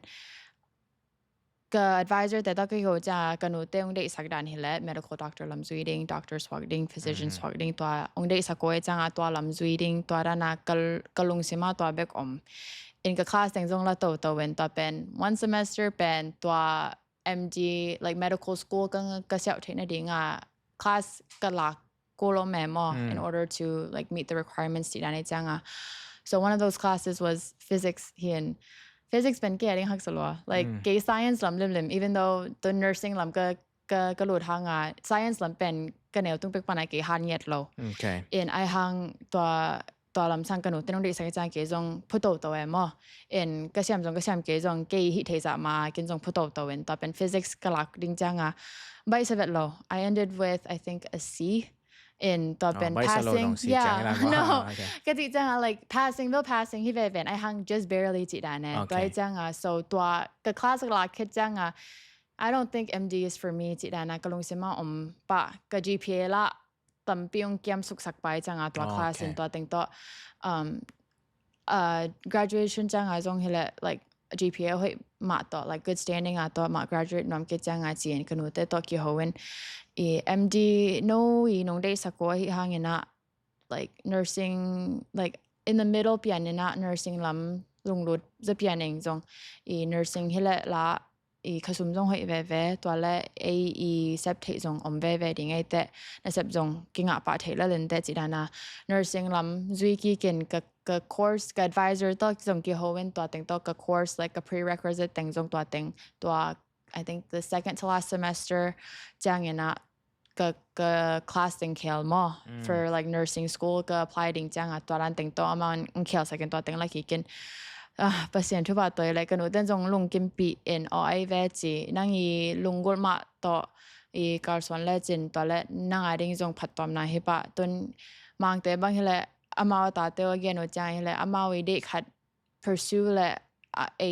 ก็ advisor แต่ต้องก็อยู่จะกันหนูเต้องได้สักด้านเหละ medical doctor ลำ reading doctor reading physician reading ตัวองได้สักก็จะตัวลำ reading ตัวด้านก็ลงสิมาตัวเบกin the class แต่งจงละตัวเว้นตัวเป็น one semester เป็นตัว MD like medical school ก็เสียเทนดิ้งclass ก็หลักกูลแม่มอ in order to like meet the requirements ที่ด้านนี้จังso one of those classes was physics physics เป็นเกี่ยงหักสลัว like เกี่ย science ลำเล่ม even though the nursing ลำก็หลุดทางscience ลำเป็นก็แนวต้องเป็นปัญหาเกี่ยหันเย็ดเรา in ไอหังตัวลำสั่งกันหนูต้องได้สักจานเกี่ยงพุทโธตัวเองมั้ง in ก็เชื่อมเกี่ยงเกี่ยหิเทศมาเกี่ยงพุทโธตัวเองตัวเป็น physics ก็หลักดิ่งจังใบเสร็จแล้ว I ended with I think a C in ตัวเป็น passing no ก็จิจังlike passing ที่เป็นไอหัง just barely จิดาเนี่ยตัวจังso ตัวก็ class ก็หลักคิดจังI don't think MD is for me จิดานะก็ลงสิมาปะก็ GPA ละตั้มปีองเกี่ยมสุกสักไปจังตัว class ตัวติงตัวgraduation จังจงเฮละ like GPA ให้มาต่อ like good standing ตัวมา graduate น้องเกี่ยจังจีนก็หนูแต่ตัวกี่หัวMD no น้องได้สักว่าห่างนะ like nursing like in the middle เปลี่ยนนะ nursing ลำลงรุดจะเปลี่ยนเองจงnursing เฮละละขสุมจงให้เว่ตัวละเซปเทจงเว่ดิ่งไอแต่ในเซปจงกิ่งปะเทละเลนแต่จิดานะ nursing ลำจุยกี่กินก็ course ก็ advisor ตัวจงกี่หัวตัวติงตัวก็ course like a prerequisite ติงจงตัวติงตัว I think the second to last semester จังนะก็ class ติงเคลมอ for like nursing school ก็ apply ดิ่งจังตัวนั้นติงตัวมันเคลสักตัวติงละกี่กินประเสียนทุบะตัวอะไรกันหนูแต่จงลงกิมปีเอ็นอไอเวจีนั่งลงกุลมาต่อการสอนเลจินตัวละนั่งดิ่งจงผัดตอมนาฮิปะต้นมังแต่บางทีละอามาตาเตวเกนหนูใจละอามาวิเดขัด pursue ละ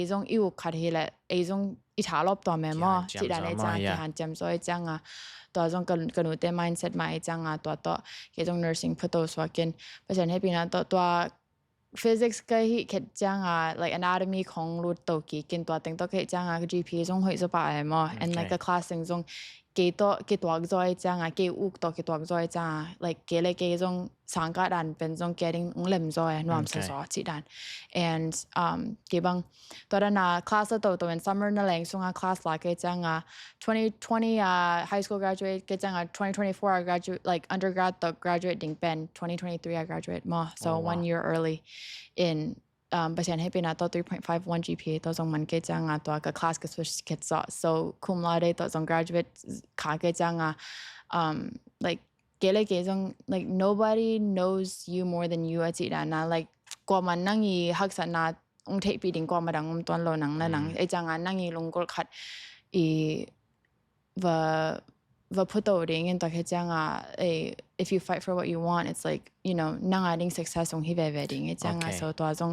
จงอิวขัดเฮละจงอิถาลบตัวแม่มอจิดาในจังที่หันจำซอยจังตัวจงกันหนูแต่ mindset มาจังตัวเกจง nursing พุทโธสวากินประเสียนให้ปีนั้นตัว physics ก็ฮิคิดจังlike anatomy ของรูตัวกี่กินตัวติงตัวคิดจังGPA จงให้สบายมั้ง and like the class จงกี่ตัวจอยจังกี่อุกตัวกี่ตัวจอยจัง likeกี่จงสังกัดดันเป็นจงgetting เล่มจอยนวมสอจิดัน and กี่บังตัวนั้นclass ตัวเป็น summer นั่นแหละจงclass ละกี่จัง2020 high school graduate กี่จัง2024 graduate like undergrad ตัว graduate ดิ่งเป็น2023 graduate มั้ง so 1 year early in ประเทศให้เป็นตัว 3.51 GPA ตัวจงมันเกี่ยจังตัวกับ class กับ switch คิดซะ so cum laude ตัวจง graduate ขาเกี่ยจังlike เกี่ยจง like nobody knows you more than you จิดานะ like กว่ามันนั่งหักษณะองเทปีดิ่งกว่ามาดังตัวเราหนังไอจังนั่งลงกดขัดว่าพุทโธดิ่งตัวแค่จังif you fight for what you want it's like you know นั่งดิ่ง success ตรงที่ดิ่งไอจังso ตัวจง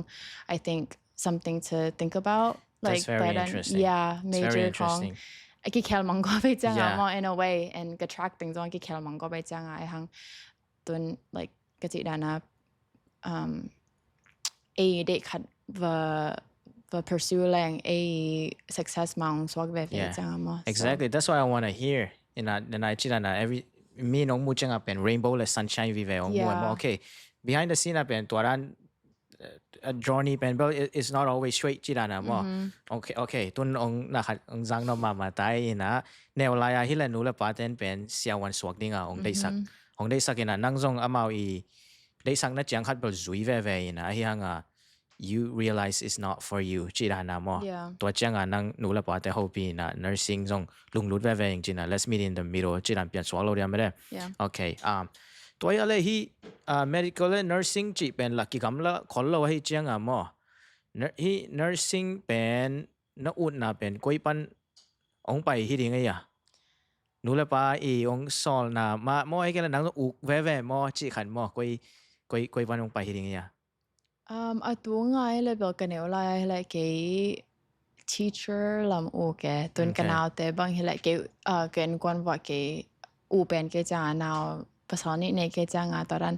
I think something to think about like that's very interesting yeah major ของกี่แคลมังก็ไปจังmore in a way and ก็ track things on กี่แคลมังก็ไปจังไอหังตัว like ก็จิดานะเด็กขัดว่า pursue แรง success มังสวกแบบจังมั้ง exactly that's what I want to hear in Iจิดานะ every มีน้องมูจังเป็น rainbow และ sunshine vive ของมูว่า okay behind the scene เป็นตัวนั้นjourney เป็น but it's not always straight จิดานะมั้ง okay ตุนองนะครับองจังน้องมาตายนะแนวลายที่เราหนูละปาเต้นเป็นเสียวันสวกดิ่งองได้สักนะนั่งจงอามาได้สักนั่นจังขัดเป็นจุยเว่นะที่ห่างyou realize it's not for you จิดานะมั้งตัวจังนั่งหนูละปาเต้น hope นะ nursing จงลุงลุดเว่จริงนะ let's meet in the middle จิดาเปลี่ยนสวกเราเดียวไม่ได้ okay ตัวอะไรที่medical nursing จีเป็นหลักกิจกรรมละคนเราให้จังมั้งที่ nursing เป็นนักอุดนะเป็นกุยปันองไปที่ดิ่งไงหนูละปาองสอนนะมาไอ้กันนั่งอุกเว่มั้งจีขันมั้งกุยปันองไปที่ดิ่งไงตัวง่ายเลยบอกกันเนี่ยว่าอะไรเกี่ย teacher ลำโอเคตัวกันเอาแต่บางทีแหละเกี่ยกันกวนว่าเกี่ย อูเป็นเกจังนาวภาษานี่ในเกจังตอนนั้น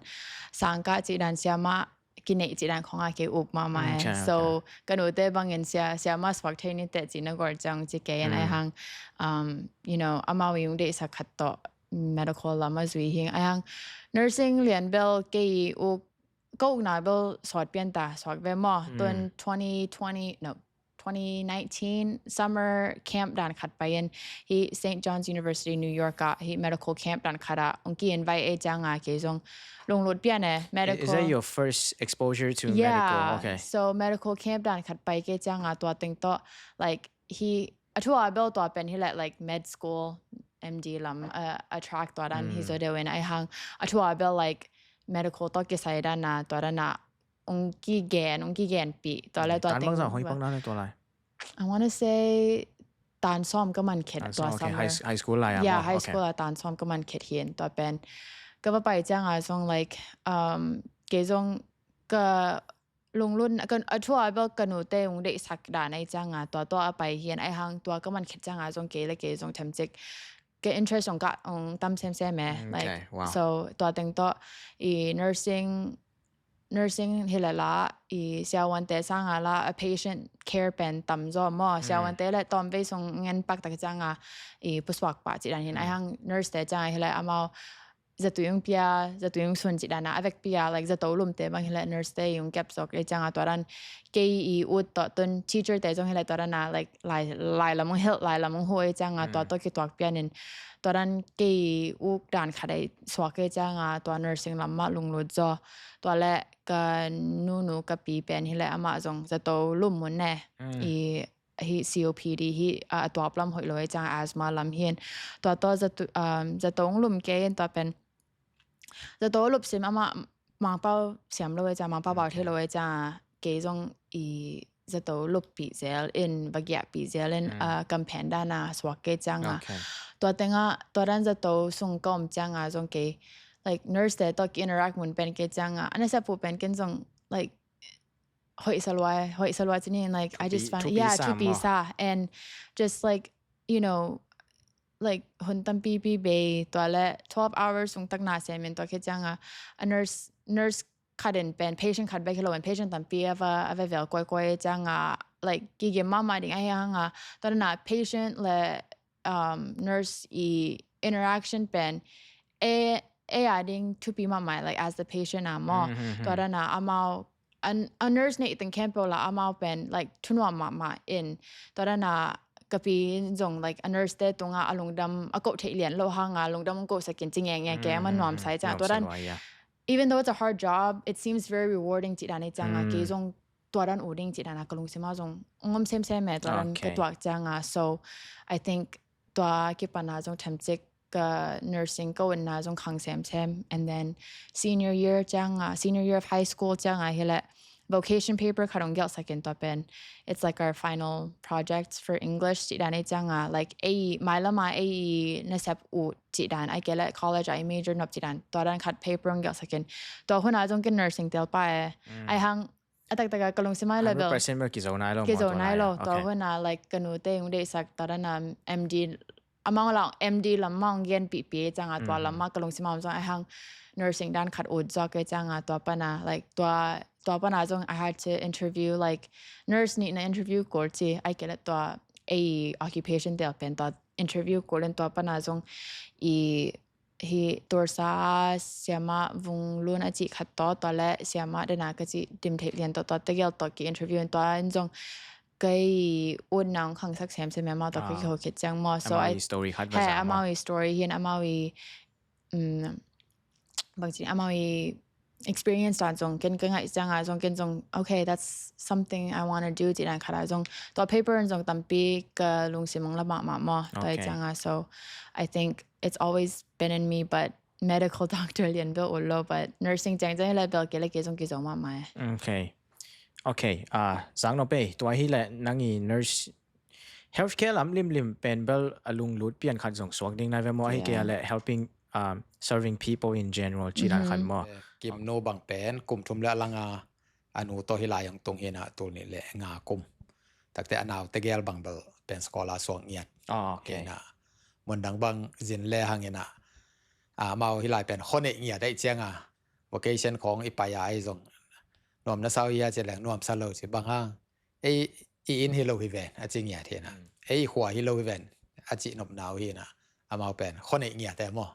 สังกัดจีดันเสียมากินในจีดันของอาเกอุบมาไหม so กันอุเตบังเงินเสียมาสวักเทนี่แต่จีนกอร์จังจีเกยนไอหังyou know อามาวิงเดสักขัดต่อ medical ลามาจุยหิงไอหัง nursing เรียนเบลเกยอุก็อุกนาเบลสอดเปลี่ยนตาสอดเวมอตอน2020 no 2019 summer camp ด่านขัดไปยันที่ St. John's University New York ที่ medical camp ด่านขัดองกี้ invite จังเกยจงลงรถเปลี่ยนmedical Is that your first exposure to medical okay so medical camp ด่านขัดไปเกยจังตัวติงต่อ like he ทั่วเบลตัวเป็นที่แหละ like med school MD ลำattract ตัวนั้นที่จะเดินไอหังทั่วเบล like medical ตัวเกษตรด้านน่ะตัวนั้นน่ะองกี้แกนปีตัวแรกตัวติงการบังคับบังนั้นตัวอะไร I want to say ตานซ้อมก็มันเข็ดตัว summer high school อะไรyeah high school ตานซ้อมก็มันเข็ดเฮียนตัวเป็นก็ว่าไปจังทรง like เกจงก็ลงรุ่นก็ทั่วไปก็หนูเต้งได้สักด่านในจังตัวไปเฮียนไอหังตัวก็มันเข็ดจังทรงเกและเกจงทำจิกก็ interest ของก็ตามเซมแม่ like so ตัวติงตัวnursing เฮลละเสียวันเตสังละ patient care เป็นต่ำจอมเสียวันเตและตอนไปส่งเงินปักตะจังผู้สวักปะจิดันเห็นไอ้หัง nurse แต่จังเฮลละเอาจะตุยงเปียจะตุยงส่วนจิดันนะavecเปีย like จะตัวลุมเตบางเฮลละ nurse แต่ยงเก็บสอกไอ้จังตัวนั้นเกยอุดต่อต้น teacher แต่จังเฮลละตัวนั้นนะ like ลายละมึงเฮลลายละมึงหัวจังตัวคิดตัวเปียนินตอนนั้นเกยอุกด่านขัดไอ้สวักไอ้จังตัว nursing ลำมาลงรถจอตัวแรกกันนูกับปีเป็นที่แหละอามาจงจะโตลุ่มมันแน่ฮี COPD ฮีตัวปล้ำหอยลอยจัง asthma ลำเฮียนตัวจะโตลุ่มเกยนตัวเป็นจะโตลุ่มซิมอามามังเป้าเสียมลอยจังมังเป้าเบาที่ลอยจังเกยจงจะโตลุ่มปีเซลอินบางอย่างปีเซลอินกำแพงด้านหน้าสวักเกยจังตัวเต็งตัวนั้นจะโตส่งก้มจังจงเกยlike nurse แต่ต้อง interact เหมือนเป็นเกจังอันนั้นจะพูดเป็นกันจง like หอยสลวยจริง like I just found yeah to be sa and just like you know like หุ่นตั้มปีเบตัวละ12 hours ส่งตักหน้าเสียมันตัวเกจังa nurse ขัดเป็น patient ขัดไปคิโลเป็น patient ตั้มปีเวลก้อยจังlike กี่เกมมาดิ่งไอ้ยังตอนนั้น patient และnurse interaction เป็นadding to be my mind like as the patientตัวนั้นa nurse ในตึง camp ละเป็น like ทุนว่ามาin ตัวนั้นกับปีจง like a nurse แต่ตรงลงดำก็เทเลียนโลหะลงดำก็สกินจริงแกมันนอมใส่จังตัวนั้น even though it's a hard job it seems very rewarding จิตานจังเกจงตัวนั้นอูดิ่งจิตานก็ลงสิมาจงเซมแม่ตัวนั้นก็ตัวจังso I think ตัวกิปนาจงทำจิกnursing ก็วันน่าจงขังเซม and then senior year จังsenior year of high school จังเฮละ vocation paper ขัดงเกี่ยวสักกันตัวเป็น it's like our final project for English จิดานจังlike ไม่ละมาในเซปอูจิดานไอเกละ college ไอ major นับจิดานตัวนั้นขัด paper เกี่ยวสักกันตัวคนน่าจงกิน nursing เดียวไปไอหังแต่ก็ลงสิมา level 100% เมื่อกี่โซนายโลตัวคนน่า like กันนูเต้งได้สักตอนนั้น MD among lang MD lamang gen PPA จังตัวละมากก็ลงสิมาจงไอหัง nursing ด้านขัดอุดจอกจังตัวปนา like ตัวปนาจง I had to interview like nurse นี่ใน interview ก่อนที่ไอเกลตัว occupation เดียวเป็นตัว interview ก่อนตัวปนาจงฮีตัวซาเสียมาวงลุนอจิขัดตัวและเสียมาเดนากจิดิมเทเลียนตัวเตเกลตัวกี่ interview ตัวจงก็อุ่นน้องขังสักแซมใช่ไหมมาตัวก็เขาคิดจังมอ so I แค่อามาวี story เห็นอามาวีบางทีอามาวี experience ตอนจงกินก็ง่ายจังจงกินจง okay that's something I want to do จีนันขาดจงตัว paper จงตั้มปีก็ลุงสิมงละมาตัวจังso I think it's always been in me but medical doctor เรียนเบลอุลโล but nursing จังเลยเบลเกลเกจงมา okay สังโนเป้ตัวที่แหละนั่งอี nurse healthcare ลิมเป็นเบลลุงลุดเปลี่ยนขันส่งสวกดิ้งในเวมอให้เกลและ helping serving people in general จีนันขันมอกิมโนบังเป็นกลุ่มทุมละลังอนุตัวฮิลายังตรงเฮนะตัวนี้แหละงากุมแต่แต่อนาวเตเกลบังเบลเป็นสกอลาสวงเงียดโอเคนะมันดังบังจินแลหังเฮนะ เมาฮิลายเป็นคนเงียได้เจียงvocation ของอีปายาไอซงนวมนาซาวิยาจะแหลงนวมซาโลสิบางห้างอินฮิโลฮิเวนจริงเงียเทนะหัวฮิโลฮิเวนจินบนาวฮีนะเมาเป็นคนเงียแต่หมอ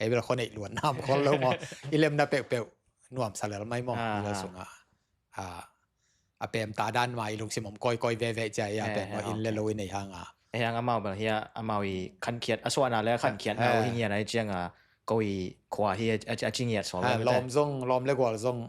เวลาคนล้วนน้ำคนแล้วหมออิเลมนาเปเปนวมซาเลไม่หมอแล้วส่งเป็นตาด้านมาลุงสิมก้อยเวใจเป็นว่าอินเลโลในห้างyang amau bang hia amau I kan kiat aswana le kan kiat na hi ngia na chiang ko I khwa hi a ching yat so lom le gwa zong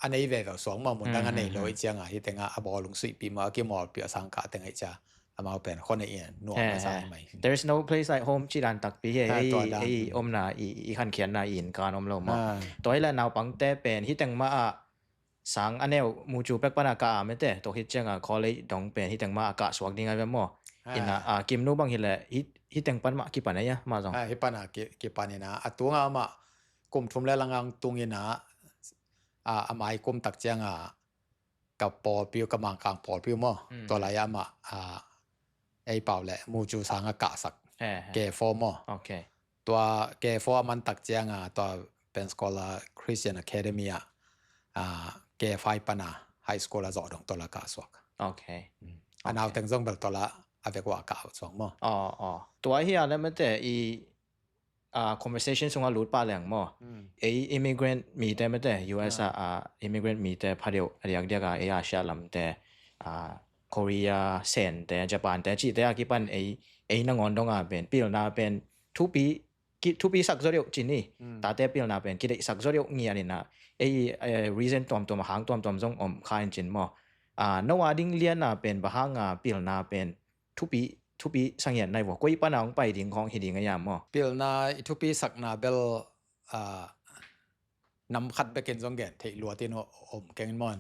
anei ve ve song ma mun dang anei loi chiang hi tenga a bol lung sui pi ma ki mol pi sang ka teng ai cha amau pen khon nei no ma sai mai there is no place like home chi dan tak pi he ei om na I kan kiat na in kan om lo ma toi la naw pang te pen hi teng ma sang aneu mu chu pek pana ka me te to hi chiang college dong pen hi teng ma ka swak ding ai ve mo ina Kiimnu bang hile hi tengpan ma ki panaya ma jong hi pana ki panina atunga ma kum thum le langang tungina amai kum tak chianga ka pol piu ka mang kang pol piu mo to la ya ma ei pau le mu chu sanga ka sak ke for mo okay ตัวke for man tak chianga to pen scholar Christian Academy ke fai pana high school zo dong to la ka swak okay anau teng zong bel to la avec wa ka song moตัวเฮียแล้วมันแต่conversation สงa lut pa lang mo immigrant มีแต่มันแต่ US immigrant มีแต่พาเดียวเรียกเดียกAsia ลำแต่Korea เซนแต่ญี่ปุ่นแต่จีแต่กี่ปันนังอนดงเป็นปีนาเป็นทุปีสักจริยจินี่แต่แต่ปีนาเป็นกี่ได้สักจริยเงียนี่นะreason ตัวมาหางตัวจงข้ายจินmoนว่าดิ้งเลียนเป็นบะหางปีนาเป็นทุปีสังเกตในว่ากุยปานางไปดิ่งของหิดิ่งยามมั้งเปลนาทุปีสักนาเบลนำขัดไปเกินจงเกตที่ลัวที่โนเก่งมอน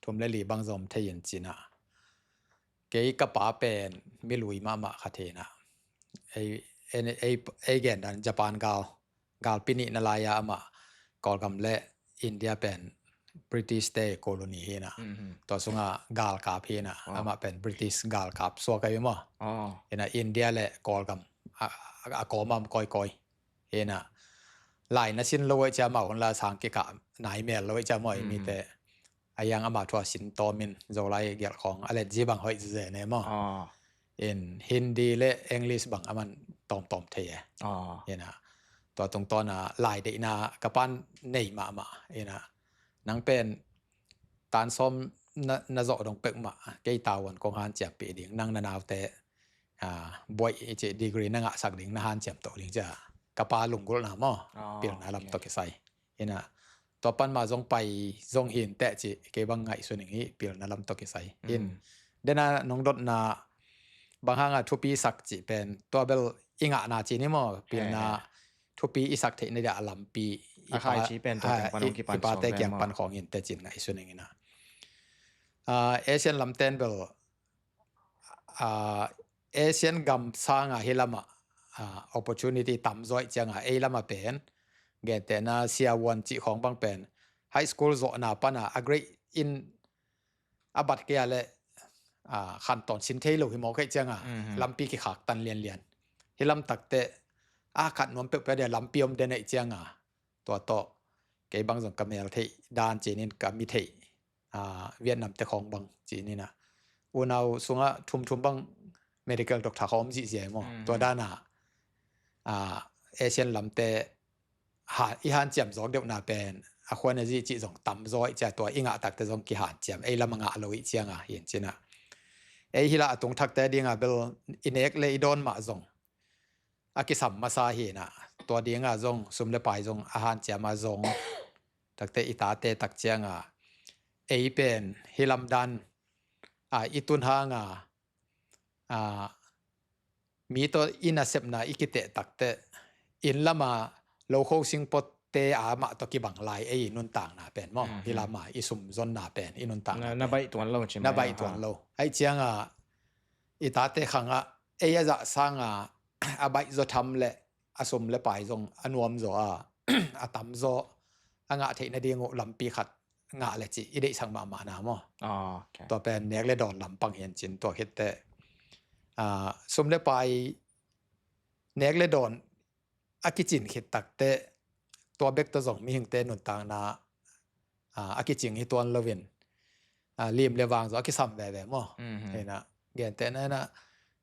ทุ่มเลลีบางจอมที่ยินจีน่ะเกี่ยกับป้าเป็นไม่ลุยมาขัดเทนะไอเกนดันญี่ปุ่นกาลปินินลายามากอลกำเละอินเดียเป็นBritish Day colony นะตัวสุงกาลกาพีนะมาเป็น British กาลกาบสัวกันมั้งนะอินเดียเละกอลกำกอมก้อยนะหลายนัดสินโลยจะมาคนละสังกิกะนายเมลโลยจะมั่วมีแต่ยังมาทัวสินโตมินโจไลเกี่ยวของอะไรจีบางหอยเจเนี่ยมั้งฮินดีและอังกฤษบางมันตอมเทียนะตัวตรงต้นหลายเดน่ากระปั้นในมานะนังเป็นตานซ้อมนาจอดงเป็กมาเกยตาวันกองฮันเจียมปีดิ่งนั่งนาวแต่บอยเจดีกรีนั่งสักดิ่งนาฮันเจียมโตดิ่งจะกระปาลุงกุลนาม่เปลี่ยนนาลำตกใส่นะตัวปั้นมาจงไปจงหินแต่จีเกบังไงส่วนหนึ่งเปลี่ยนนาลำตกใส่เดน่าน้องดดนาบางห้างทุปีสักจีเป็นตัวเบลอิงะนาจีนี่มั้งเปลี่ยนนาทุปีอีสักเทในเดอลัมปีอาคายจีเป็นตัวแต่งปันของกี่ปันสองแต่แกงปันของอินแต่จินไงส่วนหนึ่งนะเอเชียนลำเต้นเบลเอเชียนกัมสร้างเฮลมาopportunity ต่ำจ้อยจังลำมาเป็นเกตแต่น่าเสียวันจีของบางเป็น high school โซนาปันagree in บัตเกียร์เลยขั้นตอนสินเทลูหิมอกให้จังลำปีกี่ขากตันเรียนเฮลำตักแต่ขัดนวมเปเดียลำปีมเดนไอจังตัวโตเกี่ยบางส่วนกับเมลที่ด้านจีนินกับมิเทเวียดนามแต่ของบางจีนี่นะอุณเอาสุงะทุ่มบาง medical doctor เขาอมจีเสียมั้งตัวด้านเอเชียนลำแต่อีหันเจียมสองเดียวนาเป็นควรจะจีส่งต่ำร้อยจะตัวอิงตักแต่ส่งกี่หันเจียมลำมังลอยเชียงเห็นจีน่ะฮิละตรงทักแต่ดีงเบลอินเอกเลยโดนมาส่งกิสัมมาซาฮีนะตัวเดียงจงสมเลปายจงอาหารเจียมาจงตักแต่อิตาเตตักเจียงเป็นฮิลัมดันอิตุนหางมีตัวอินาเซปนาอิกิเตตักแต่อินละมาโลโคซิงปตเตมาตัวกิบังไลนุนต่างนาเป็นมั้งฮิลามาอิสุมจนนาเป็นนุนต่างนาใบตัวโลใช่ไหมนาใบตัวโลเจียงอิตาเตขังยาจะสร้างใบจะทำเลยสมเลปายจงนวมจะตั้มจะเทนเดียงลำปีขัดเลยจีอีเดสังมานามั้งตัวเป็นเนกเลดอนลำปังเห็นจินตัวเห็ดแต่สมเลปายเนกเลดอนกิจินเห็ดตักแต่ ตัวเบกตัวส่งมีหิงเตนุนต่างนาอากิจิงฮิตวนเลวินลีมเลวางอากิซัมแบบมั้งเห็นนะเกี่ยนแต่นั่นนะ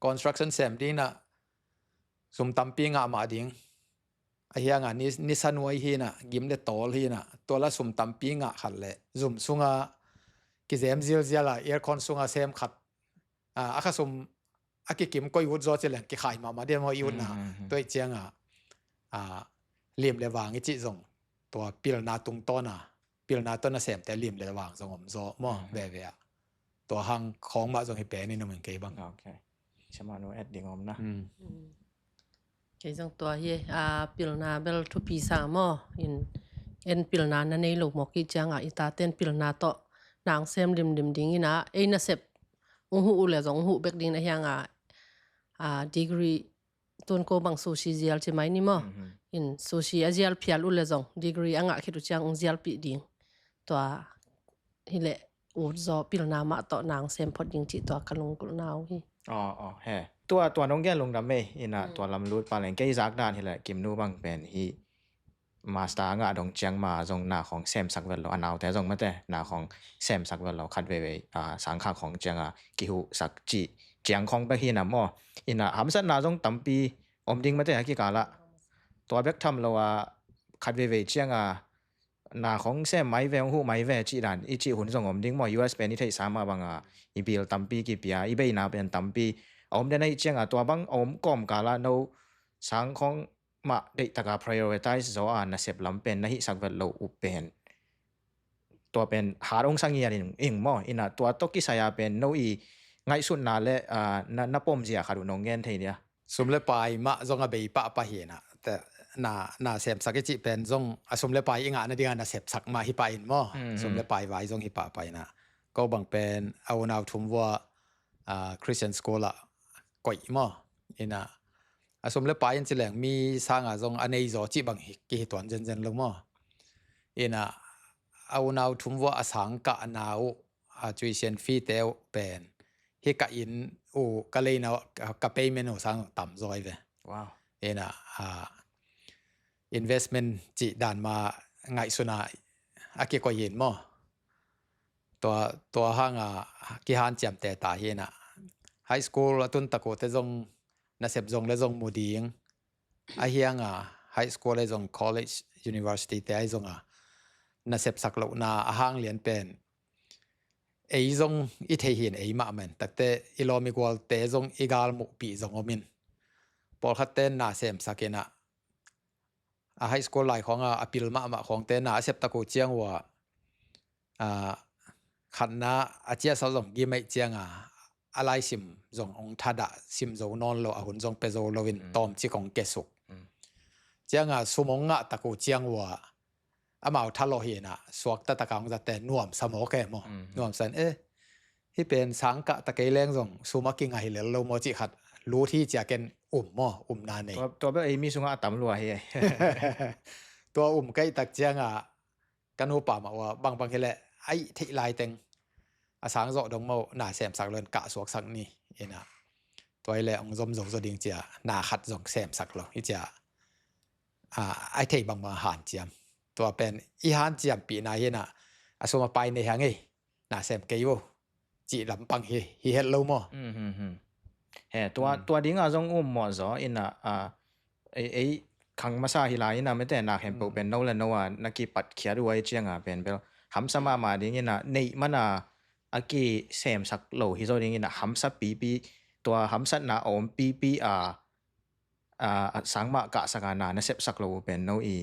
construction เซมดีนะสุมตัมปีงามาดิ้งไอ้เหี้ยงานนิสันวยฮีนะกิมเลตอลฮีนะตัวละสุมตัมปีงาขัดเลยซุมสุงากิเซมซิลเซียละแอร์คอนสุงาเซมขัดอาคาสุมอากิกิมก็ยุดจอดเจริญกิขายมาเดียวมายุดนะตัวเจียงลีมเลวางอีจิส่งตัวปิลนาตุงต้นปิลนาต้นเสมแต่ลีมเลวางส่งผมโซมั่วแบบตัวหังของมาส่งให้แปลนี่นึกเหมือนกันบ้างโอเคใช่ไหมโน้แอดดิ้งอมนะcái dòng tua hi pilna bel thu pi sa mo in pilna na nei lo mo ki changa ita ten pilna to nang sem dim ding ina e na sep hu le zong hu bek ding na hyanga degree ton ko bang sushi zial che mai ni mo in sushi azial phial u le zong degree anga khitu chang zial pi ding to hi le u zo pilna ma to nang sem phot ding chi to kalung kul naw hiเฮ้ตัวน้องแก่ลงดำไม่อินะตัวลำรูดปาเลงแก่จากด้านที่แหละกิมนูบังเป็นฮีมาสตาร์งะดงเจียงมาจงหน้าของแซมสักเวลเราอันเอาแต่จงไม่แต่หน้าของแซมสักเวลเราคัดเวสังขารของเจียงกิหูสักจีเจียงของไปฮีนะมั่วอินะหำสันหน้าจงตั้มปีอมดิ้งไม่แต่กี่กาละตัวเบกทำเราคัดเวเจียงหน้าของแซมไม่เวงหูไม่เวจีดันอีจีหุ่นจงอมดิ้งมั่ว US เป็นนิทัยสามมาบังอีบิลตั้มปีกี่ปีอีเบย์นาเป็นตั้มปีอมเดนไอเจียงตัวบังอมกอมกาละโนสังของมาได้ตากา prioritize โซนะเสพลำเป็นนะฮิสักเวลโลอุเป็นตัวเป็นหาองสังเงียนอิงมั่วอินะตัวตกิสายาเป็นโนอีไงสุดนาเลนับปมเสียขาดูนงเงินทีเดียสุมเลปายมาจงอาเบยปะปะเห็นแต่นาเสพสักจิเป็นจงสุมเลปายอิงนาเดียนาเสพสักมาฮิปาอินมั่วสุมเลปายไว้จงฮิปะไปนะก็บังเป็นเอานาวทุมว่าChristian school ละก่อยมั่วอินะสมเลปายินสิแหลงมีสร้างจงอันในจอจีบังกิเหตุวันเจนลงมั่วอินะเอานาวทุมว่าสังกะนาวจุยเชนฟีเตลเป็นเฮกะอินกะเลยนาวกะเปย์เมนูสังต่ำจอยเวว้าวอินะinvestment จีด่านมาไงสุนากิก่อยเห็นมั่วตัวห้างกิฮันจำแต่ตาเห็นhigh school ตุนตะโกแต่จงน่าเสพจงและจงมูดีงเฮียงhigh school และจง college university แต่จงน่าเสพสักเหล่าน่าห้างเรียนเป็นจงอีเทียนมาเหมือนแต่อีโลมีกว่าแต่จงอีกาลมุปีจงอมินพอขัดเต้นน่าเสพสักนะhigh school หลายของปิลมาของเต้นน่าเสพตะโกเจียงว่าขันน่าอาเจียสาวจงกิมไม่เจียงอะไรสิมจงองทัดสิมจงนอนโลหุ่นจงเปโซโลวินตอมจีของเกสุกเจียงสุมงตะกูเจียงว่ามาเอาทัลโลเฮนะสวกตะกังจะแต่น่วมสมอแกมน่วมสันที่เป็นสังกะตะเกยแรงจงสุมากิงไงเหลือโลโมจิขัดรู้ที่จะกันนานนี่ตัวเบลมีสุงะต่ำรัวเฮตัวใกล้ตักเจียงกันหูป่ามาว่าบางแค่แหละไอ้ที่ลายเต็งสังโจดงโมหน้าเสมสักเลินกะสวกสักนี่ตัวแหละองจมจงจดิงเจียหน้าขัดจงเสมสักหรอกที่จะไอ้ที่บางหันเจียมตัวเป็นอีหันเจียมปีนาสมไปในหางไงหน้าเสมเกยวจีลำปังเฮลโลโมตัวดิ้งจงหมอจอไอ้ขังมาซาฮิลายไม่แต่หน้าเห็นเป็นโนและโนนักกีปัดเขียดไว้เจียงเป็นเบลหำสมามาดิ้งในมันกีเซมสักโลฮิโซดิ้งหำสับปีตัวหำสันนาอมปีสังมากะสักนาเสพสักโลเป็นโนอี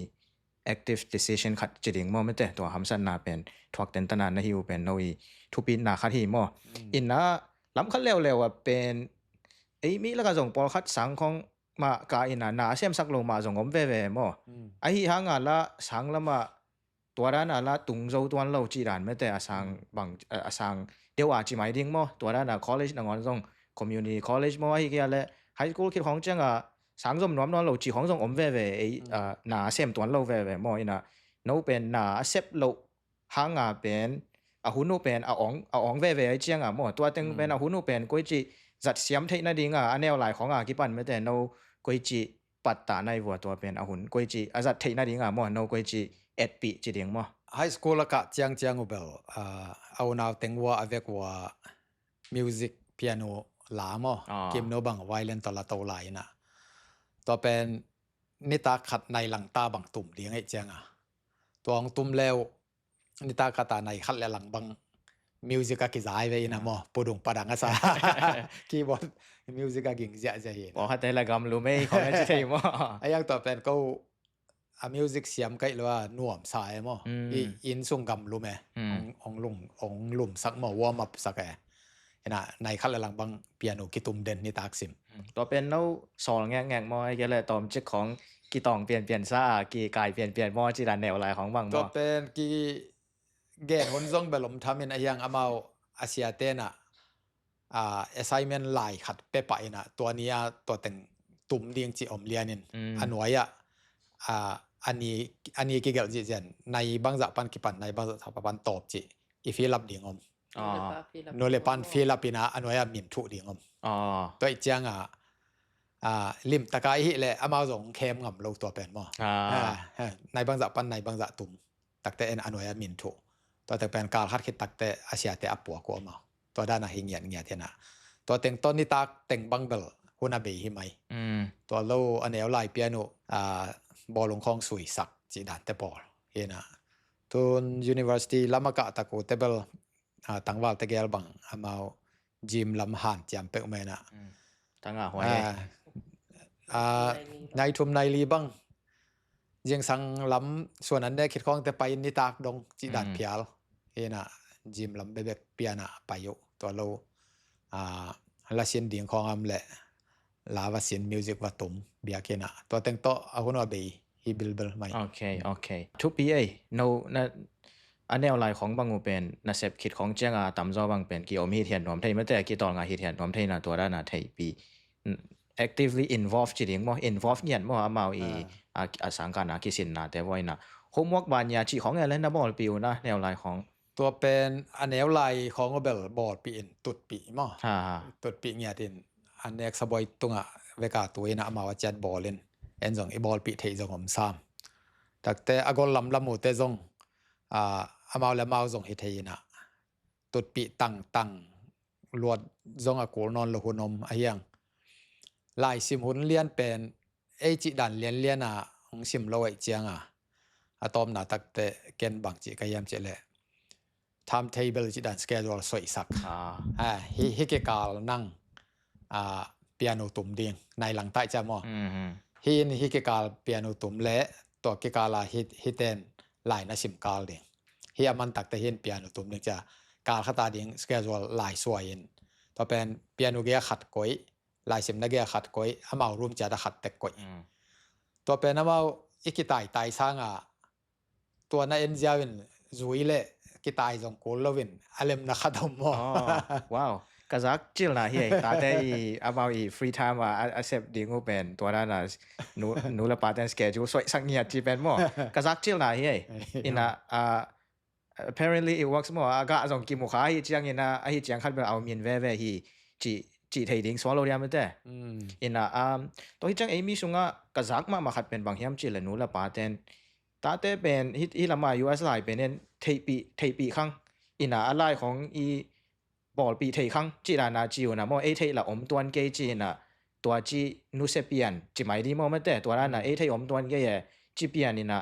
active decision ขัดจิดิ้งมั่วไม่แต่ตัวหำสันนาเป็นทวักเต็นตนานฮิวเป็นโนอีทุปีนาขัดหิมั่วอินนะล้ำขัดเร็วเป็นมีแล้วก็ส่งปอลขัดสังของมากาอินนาเซมสักโลมาส่งอมเว่มั่วหางละสังละมาตัวด้านละตุงโจตัวเราจีรันไม่แต่สังเดียวจีไม่ดิ้งมั่วตัวด้านcollege นั่งส่ง community college มั่วที่กี่อะไร high school คิดของจังสังสมน้อมเราจีของส่งอมเว่นาเซมตัวเราเว่มั่วอินะโนเป็นนาเซปโลหางเป็นหุ่นเป็นอ่องเว่จังมั่วตัวตึงเป็นหุ่นเป็นกุยจีจัดเสียมเทนดิ่งอันแนวหลายของกิปันไม่แต่โนกุยจี ปัตตาในวัวตัวเป็นอาหุนกวยจีอาจจะเทน่าดิ้งอ่ะมั่วโนกวยจีปีจีดิ้งมั่ว high school ละกะเจียงอุเบลเอานาวเต็งวัวอเวกวัว music piano ลามอกิมโนบังไวเลนตอละโตไหลนะตัวเป็นนิตาขัดในหลังตาบังตุ่มเลี้ยงไอ้เจียงตัวของตุ่มแล้วนิตาขัดตาในขัดแล้วหลังบังมิวสิกกิจายไปนะมอปูดุงปะดังอาซาคีย์บอร์ดมิวสิกกิ่งจะเห็นบอกให้แต่ละกำรู้ไหมของนั่นใช่มั้งไอ้ยังตัวเป็นก็มิวสิกเสียมใกล้หรือว่าหน่วมสายมั้งอินส่งกำรู้ไหมองลุมสักมั้งวอร์มอัพสักเห็นนะในขั้นหลังบางเปียโนกีตุ่มเด่นนี่ตากซิมตัวเป็นแล้วสอนแง่มั้งไอ้แกเลยตอมจิกของกีตองเปลี่ยนซะกีกายเปลี่ยนมั้งจีรันแนวอะไรของบางตัวเป็นกีเกณฑ์คนส่งไปลมทำเป็นไอ้ยังเอามาอาเซียเตนะassignment หลายขัดเป๊ะไปนะตัวนี้ตัวแต่งตุ่มเลี้ยงจีอมเลียนินอันไว้อันนี้กี่เกี่ยวจีเจนในบางจากปันกี่ปันในบางจากปันตอบจีอีฟิลับเดียงอมโนเลปันฟิลับปีนะอันไว้มินทุเดียงอมตัวอีเจียงลิมตะกายเลยเอามาส่งเข้มงำลงตัวเป็นมั้งในบางจากปันในบางจากตุ่มตักแต่อันไว้มินทุตัวแต่เป็นการคัดคิดตักแต่อาเซียแต่อัปปัวกว่ามาตัวด้านหิงเงียเทนะตัวเต็งต้นนี่ตากเต็งบังเบลหุ่นอาเบยหิไหมตัวโลอันเอลไลเปียโนบอลลงคลองสุยสักจีดันเตบอลเฮนะทุน University ลำมะกะตะกูเตเบลตั้งว่าตะเกลบังอามาจิมลำหันจำเป็กเมนะตั้งหัวในทุ่มในลีบังยังสังลำส่วนนั้นได้คิดข้องแต่ไปนิตากดงจีดันเพียลเฮนะจิมลำเบบเปียนะไปอยู่ตัวโลลาเซียนดิ่งของอำแหละลาวาเซียนมิวสิกวัตุมเบียกินะตัวเต็งโตอาหุนว่าเบย์ฮีบิลเบลไหมโอเคทุกปีโนนะอันแนวไลน์ของบางอุเป็นนะเสพคิดของเจ้าต่ำจอบางเป็นกี่อมีเทียนรวมไทยไม่แต่กี่ตอนงาเทียนรวมไทยนะตัวด้านนะไทยปี actively involved จีดิ่งมั้ง involved เนี่ยมั้งอามาสังการนะกิสินนะแต่ว่านะhomework บางอย่างจีของอะไรนะบอลปิวนะแนวไลน์ของตัวเป็นอันแนวไลของเบลบอร์ดปีนตุดปีมั้งตุดปีเนี่ยดินอันเอกสบอยตุงเวกาตัวนะมาว่าจัดบอลเล่นเอ็นจงอีบอลปีเทยจงอมซ้ำแต่อากอลลำมูเตจงมาแล้วมาจงเฮเทยนะตุดปีตั้งลวดจงอากอลนอนลหุนมอะไรอย่างลายซิมหุนเลียนเป็นจิดันเลียนองซิมโลไอเจียงอะตอมนาตักแต่เกณฑ์บางจีกยามเจเลtimetable จีดัน schedule สวยสักฮิเกกาลนั่งเปียโนตุ่มเดียงในหลังใต้จะมอฮิเกกาลเปียโนตุ่มและตัวเกกาลาฮิเตนหลายนะสิมกาลเดียงฮิอามันตักแต่เห็นเปียโนตุ่มเดียงจะกาลขัดเดียง schedule หลายสวยเองตัวเป็นเปียโนเกียขัดก้อยหลายสิมนักเกียขัดก้อยอามาร่วมจะได้ขัดแต่ก้อยตัวเป็นอามาอีกไต่สร้างตัวนั้นเอ็นจาวินจุยเล่กิตายจงโกลวินอารมณ์นักขัดมอว้าวกษักจิลนะเฮ้ยตาได้อามาฟรีไทม์อาเซฟดิ้งเป็นตัวนั้นนะนูละปาร์ตี้สเกจูสวยสักเงียจีเป็นมั้งกษักจิลนะเฮ้ยอินะapparently it works มั้งอากาศจงกิมุขาฮิจังอินะฮิจังขัดเป็นเอามีนเว่ฮิจีเทดิ้งสวอลโลเรียมเต้อินะตัวฮิจังเอมี่สุงกษักมาขัดเป็นบางยามจิลนูละปาร์ตี้ตาเต้เป็นฮิลามา US ไลน์เป็นเทปีครั้งอินาอะไรของอีบอลปีเทครั้งจีรานาจิวนะมอเอเทละอมตัวเกจีนะตัวจีนูเซเปียนจีไม่ดีมอไม่แต่ตัวนั้นนะเอเทอมตัวเกยจีเปียนนี่นะ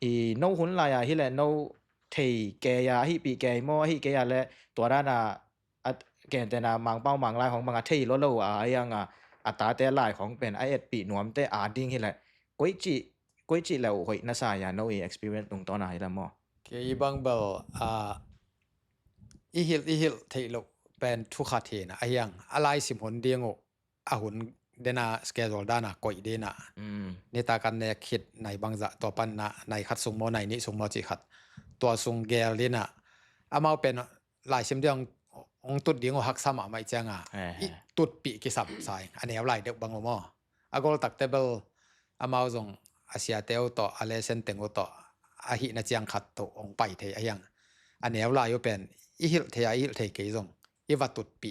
อีโนหุ่นลายฮิเลโนเทเกยฮิปีเกยมอฮิเกยและตัวนั้นนะเกณฑ์แต่นะมังเป้ามังลายของมังเทโลโลยังอัตราแต่ลายของเป็นไอเอสปีนวมแต่ดิ้งฮิเลก้อยจีแล้วหอยน่าสายโนเอ experience ตรงตอนไหนละมอเกี่ยบังเบลอีฮิลเทโลเป็นทุกขัดเห็นอย่างอะไรสิมหุนเดียงอาหุนเดน่าสเกจอลด้านะก่อยเดน่านี่ตากันเนี่ยคิดในบางจะตัวปันนะในขัดสุงโมในนี้สุงโมจิขัดตัวสุงเกลเดน่าอามาเป็นหลายสิมเดียงองตุดเดียงหักซ้ำไม่จังตุดปีกิสับสายอันนี้อะไรเด็กบางโมอากอลตักเตเบิลอามาส่งอาเซียเตลต่ออาเลเซนเตงต่ออาหินาจังขัดตัวองไปเทียยังอันนี้อะไรก็เป็นอีฮิลเทียอีฮิลเทียกี่จงอีวัดตุดปี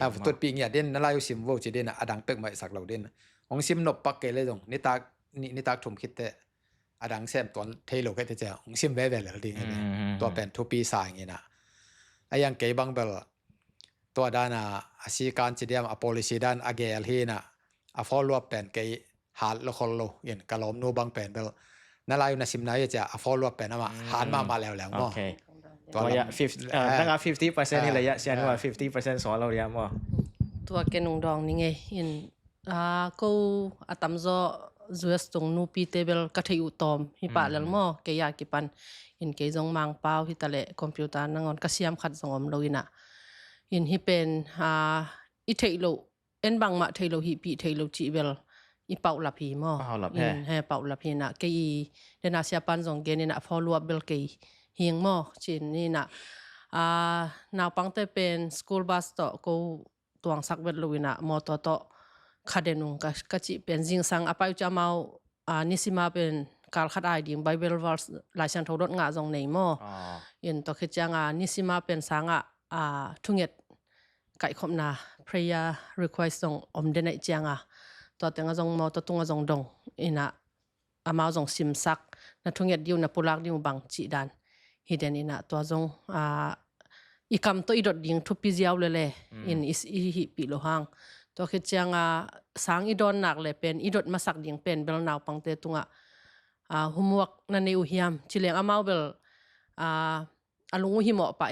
ถ้าตุดปีเงี้ยเด่นนั่นเราอยู่ซิมโวจีเด่นอดังเป็กไม่สักเราเด่น องซิมนบปักเกเลยตรงนี่ตากถุมคิดแต่อดังเซมตอนเทโลก็จะองซิมเว่ๆเลยดิตัวเป็นทุปีสายอย่างนี้นะไอ้ยังเกย์บังเบลตัวด้านอาชีการจีเดียมอ policy ด้านอเกลฮีนะฟอลล์เป็นเกย์หาลคนโลยันกะลอมนูบังเป็นเบลนั่นลายนะซิมนายจะฟอลล์เป็นมาหารมาแล้วมั้งตัวอย่างตั้งแต่50%นี่เลยเสียนว่า50%สอนเราเรียนมั้งตัวเกนงดองนี่ไงอินก็ตำโซUS ตรงนูปีเตเบลก็ที่อุตอมฮิปะแล้วมั้งเกียกิปันอินเกยจงมังเปาฮิตะเลคอมพิวเตอร์นั่งอนก็เสียมขัดสงอมโลอินะอินฮิเป็นอิเทโลเอ็นบังมาเทโลฮิปีเทโลจีเบลอีเป่าลับฮีมั้งอินเป่าลับฮีนะเกยเดนาเสียปันสงเกนี่นะ follow up เบลเกยเฮียงมั้งจินนี่นะนาวปังเตเป็น school bus ต่อก็ตวงสักเวทลุยนะมอต่อคาเดนุงก็จิเป็นจิงสังอภัยจะมานิสิมาเป็นการขัดไอดิ่งไบเบิลวอร์สหลายชั้นทรดงาจงในมอยันต่อคิดจังนิสิมาเป็นสังทุ่งเอ็ดไก่ขมนา prayer request จงอมเดนไอจังตัวเต็งจงมอตัวตุงจงดงอินะมาจงซิมซักนะทุ่งเอ็ดดิวนะปุลักดิวบังจีดันฮิเดนอินะตัวจงอีคำตัวอีดดดิ่งทุบพิจิเอาเลยอินอีฮิปิโลหังตัวคิดจังสังอีดอนหนักเลยเป็นอีดดมาสักดิ่งเป็นเบลนาวปังเตตุงหุมวกนันในอุฮิมชิเลงอามาเบลลุงหิมอปะ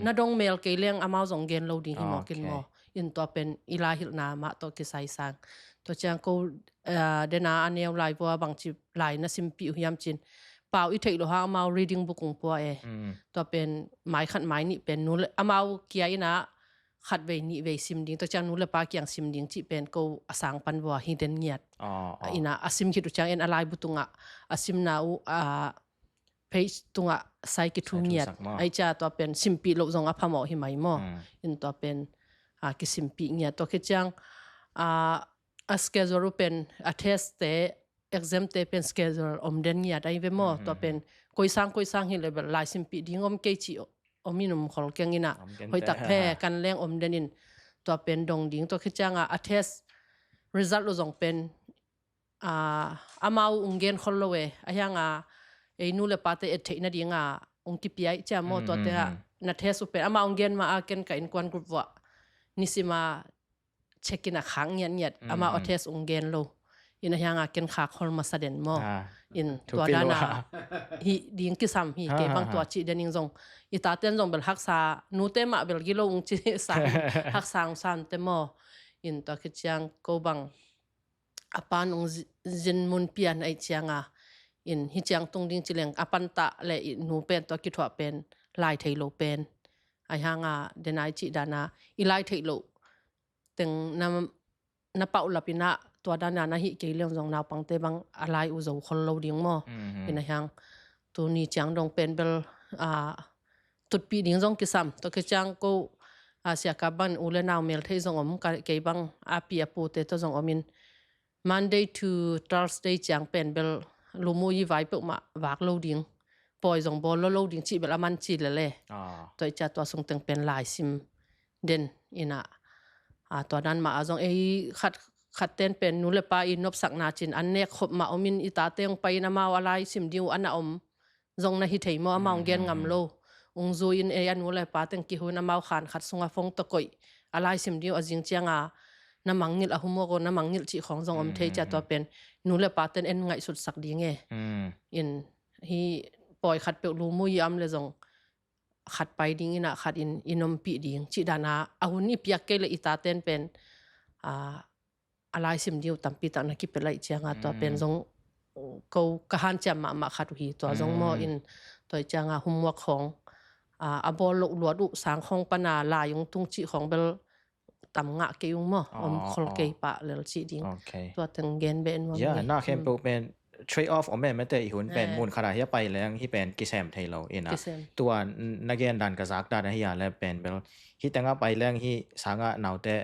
นาดงเมลเกลียงอามาจงเกนโลดิ่งหิมอกินมออินตัวเป็นอีลาฮิลนามาตัวกิไซสังตัวจังกูเดนาอันเนียวไลบัวบางจีไลน่าซิมปิอุฮิมจินเปล่าอีเทคโลหะอามา reading book ของปัวตัวเป็นหมายขัดหมายนี่เป็นนู้นอามาเกียนะขัดเวนี่เวซิมดิ้งตัวจังนู้นเลยปากอย่างซิมดิ้งที่เป็นกูสังปันบัวฮิเดนเงียดอินะอาซิมคิดตัวจังเอ็นอะไรบุตุงอาซิมนาเพจตุงไซคิทุเงียดไอจ้าตัวเป็นซิมปีโลจงอภามอหิมัยมออินตัวเป็นกิซิมปีเงียดตัวคิดจังสเกจรูเป็นเทสเตexam เตเป็น schedule อมเดนเงียดไอเวมอตัวเป็นคุยสร้างฮิเลเบลลายซิมปีดิ้งอมเกจิอมินุมขอลเกียงอินะหอยตักแพ้กันแรงอมเดนินตัวเป็นดงดิ้งตัวคิดจังtest result เราจงเป็นอามาอุงเกนคนละเวอะยังไอ้นู่นเลยปาเตเอทนาดิ้งอุงกิปีไอเจ้ามอตัวเตะนัด test อุเป็นอามาอุงเกนมาเกนกับอินกวนกรุ๊ปวะนิสิมาเช็คกินขังเงียดอามาtest อุงเกนโลอินยังเกนขาคอลมาแสดงมออินตัวด้านฮิดิ้งกิซัมฮิเก็บบางตัวจีเดนิงจงอีตาเต้นจงเบลฮักษานูเตมาเบลกิโลงจีสังฮักษาสันเตมออินตัวคิดยังกูบังอปานองจินมุนเปียนไอเจียงอินฮิจังตรงดิ้งจีเลงอปันตะและนูเป็นตัวคิดว่าเป็นลายเทโลเป็นไอฮังเดนไอจีดานาอีลายเทโลตึงนเป่าลับปินะตัวด้านนั้นฮิเกลียงจงนาวปังเตบังอะไรอุโจคนเราดิ้งมอเป็นยังตัวนี้จังดงเป็นเบลตุดปีดิ้งจงกิซัมตัวคือจังกูเสียกับบันอุเลนาวเมลเทจงอมเกยบังอาปีอาปูเตตัวจงอมิน Monday to Thursday จังเป็นเบลลูมูยีไว้เปิดมาวากโลดิ้งปล่อยจงบอลโลดิ้งจีเบลมันจีเลยตัวจะตัวทรงตึงเป็นลายซิมเด่นอินะตัวนั้นมาจงขัดเต้นเป็นนูเลปาอินนบสักนาจินอันเนกขบมาอมินอิตาเตงไปนามาอะไรซิมดิวอันน่ะจงนาฮิเทยมอมาองเกนงำโลองซูอินอันนูเลปาเตงกิหุนามาขานขัดสงาฟงตะกอยอะไรซิมดิวอจิงเจียงน้ำมังนิลอหุโมโกน้ำมังนิลจีของจงอมเทจัตัวเป็นนูเลปาเตนเอ็นไงสุดสักดีไงอินฮีปล่อยขัดเปลลูมุยอัมเลยจงขัดไปดิ้งอินะขัดอินอมปีดิ้งจีดานาอาหุนอิปยักเกลอิตาเตนเป็นอะไรสิมเดียวตั้มปีตั้งนักกิเป็นไรเชียงตัวเป็นจงเขากระหันจำมาขัดหีตัวจงมออินตัวเชียงหุมวักของอบอลหลวดุสังของปนาลายงตุงจีของเบลตั้มงะเกยุงมอมคอลเกยปะเลลจีดิ้งตัวถึงเกนเบนวันนี้น่าเข้มเป็น trade off ออกมาไม่แต่อีหุ่นเป็นมูลค่าที่ไปแล้วที่เป็นกิเซมไทยเราเองนะตัวนักเรียนดันกระซักดันที่ยาแล้วเป็นเบลที่แต่งไปแล้วที่สังหนาวแต่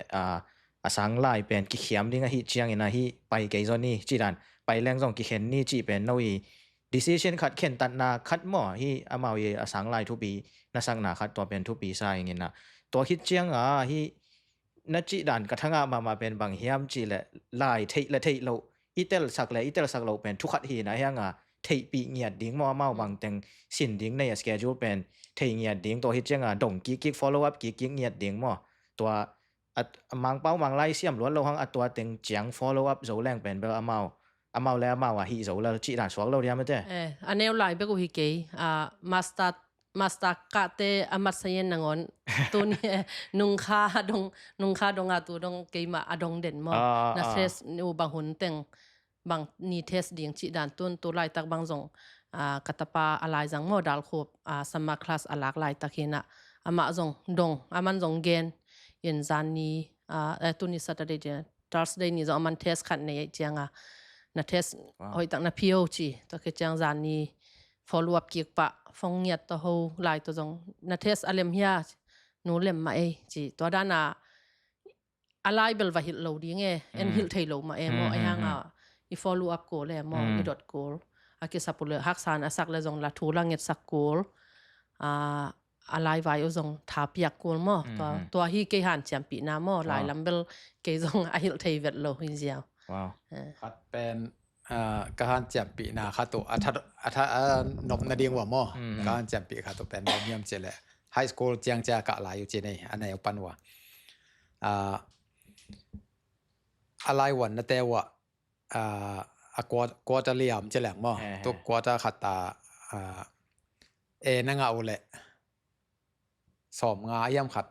สังไล่เป็นกิเขียมดิ้งที่เชียงอินะที่ไปเกยซอนนี่จีดันไปแรงส่งกิเข็นนี่จีเป็นน้อย decision ขัดเข็นตัดนาขัดหม้อที่อามาวีสังไล่ทุบีน่าสังนาขัดตัวเป็นทุบีใช่เงี้ยนะตัวคิดเชียงที่ นัจีด่านกระทั่งมาเป็นบางเฮียมจีแหละลายเทละเทโลอีเตลสักโลเป็นทุกขัดฮีนะเฮียงเทปีเงียดดิ้งมาบางแต่งสินดิ้งในสเกจูเป็นเทเงียดดิ้งตัวฮิตเจงดงกิ๊ก follow up กิ๊กเงียดดิ้งมาตัวมังเป้ามังไล่เสียมล้วนเราห้องตัวเต็งเจียง follow up โจแรงเป็นเบลอามาแล้วมาฮีโจแล้วจีด่านสวกเราเดียไม่ได้อันนี้ไล่เบกูฮิเกมาสตาร์กะเตอามัดเซียนนงอนตัวนี้นุงคาดงอาตัวดงเกยมาอดงเด่นมอนะเทสนูบางหุนเต็งบางนี่เทสเดียงจีด่านตัวไล่ตักบางจงกัตปาอะไรจังโมดัลคูบสมาคลาสอลักไล่ตักเห็นอามาจงดงอามันจงเกนยันจานีตัวนี้สัตย์เดย์Thursday นี่จงอามันเทสขัดในเจียงนะเทสหอยตักนะพีโอจีตักเจียงจานี follow up กิ๊กปะฟงเงียดตัวหูไล่ตัวจงนะเทสอเลมเฮียหนูเล่มมาจีตัวด้านอะไรเบลว่าฮิตโลดีไงเอ็นฮิตไทยโลมามอไอ้ห่างอี follow up กูเลยมออี dot goal อากิสับเลยฮักซานอาศักเลยจงละทูลังเงียดสัก goal อะไรไว้จงทับยัก goal มอตัวฮีเกหันแชมปีนามอหลายลำเบลเกจงไอฮิตไทยเวทโลหินเจียวว้าวคัดเป็นการแจมปีนาคาตัวอัฐนบนาเดียงว่าหม้อการแจมปีคาตัวเป็นเมียมเจเลยไฮสคูลเจียงเจ้ากะหลายอยู่เจนี่อันไหนเอาปันว่าอะไรวันนั่นแต่ว่ากว่าจะเลี่ยมเจแหลงหม้อตัวกว่าจะขัดตานั่งเอาเลยสอมงาย่ำขัด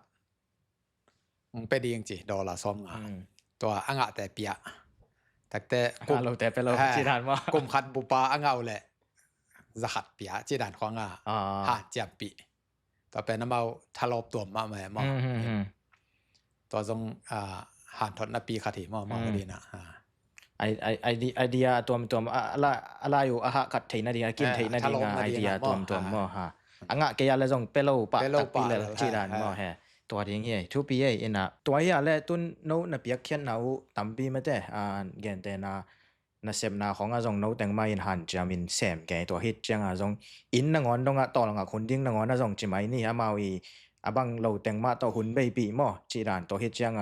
มึงไปดีจริงๆดอลลาร์ซ้อมงาตัวอ่างะแต่เปียแต่กุมแต่เป็นเราจีด่านว่ากลุ่มขัดบุปผาอ่างเอาแหละจะขัดเปียจีด่านของหาเจียมปีต่อไปน้ำเอาทะลบตัวมาแม่มอตัวทรงหานทนปีขัดถี่มอดีนะไอเดียตัวอะไรอยู่ขัดถี่นาดีกินถี่นาดีไอเดียตัวมอฮะอ่างะเกียร์เลยทรงเปโลปะตักปีเลยจีด่านมอแฮตัวดิ้งเฮทุปีเออินะตัวเฮียแหละตุนโนนับยักเขียนนาตั้มปีไม่ได้เกณฑ์แต่นาเสพนาของจงโนแต่งมาอินหันจามินเสมแกตัวฮิตจังจงอินนงอนตรงต่อหลังคนดิ้งนงอนจงจิไหมนี่อามาวีบังเราแต่งมาตัวหุ่นเบบี้มอจีด่านตัวฮิตจัง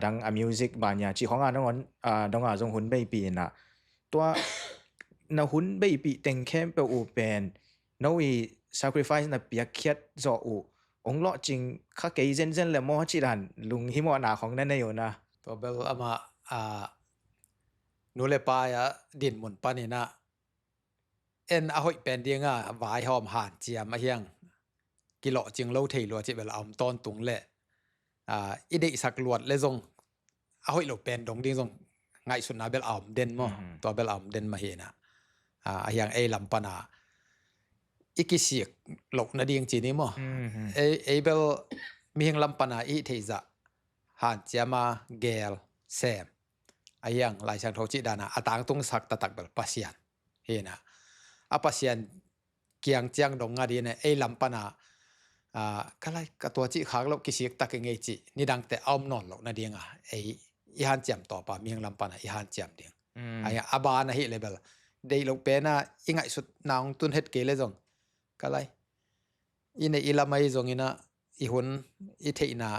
ดังมิวสิกบางอย่างจีของนงอนตรงจงหุ่นเบบี้นะตัวนาหุ่นเบบี้แต่งแค่เปล่าเป็นโนวี sacrifice นับยักเขียนโจองค์ล้อจริงข้าเกยเซนเลยมอจีรันลุงหิมอนาของนั่นอยู่นะตัวเบลอามานูเลปายดินหมุนปานี่นะหอยเป็นเดียงวายหอมหานเจียมาเฮียงกิโลจริงเล่าเทลัวที่เบลเอาต้นตุงเละอีเด็กสักลวดเลยทรงหอยหลบเป็นดงดิ้งทรงไงสุดนะเบลเอาเด่นมอตัวเบลเอาเด่นมาเห็นเฮียงลำปนาอีกิสิกหลกนาดีงจีนี่มั้งเบลมีเฮงลำปนาอีเทจะหันเจมาเกลเซมยังหลายช่างทอจิดานะต่างตรงสักตักเบลปัสยันเห็นปัสยันเกียงเจียงดงงาดีเนี่ยลำปนาก็เลยกับตัวจิขากลกิสิกตักเงยจินี่ดังแต่อ้อมนอนหลกนาดีงอีหันเจียมต่อปะมีเฮงลำปนาอีหันเจียมเดียงยังบานะเฮเลเบลได้ลงเป็นอีไงสุดนางตุนเฮ็ดเกลเลยจงก็เลยอินอีลาไม่จงอินะอีหุ่นอีเทน่า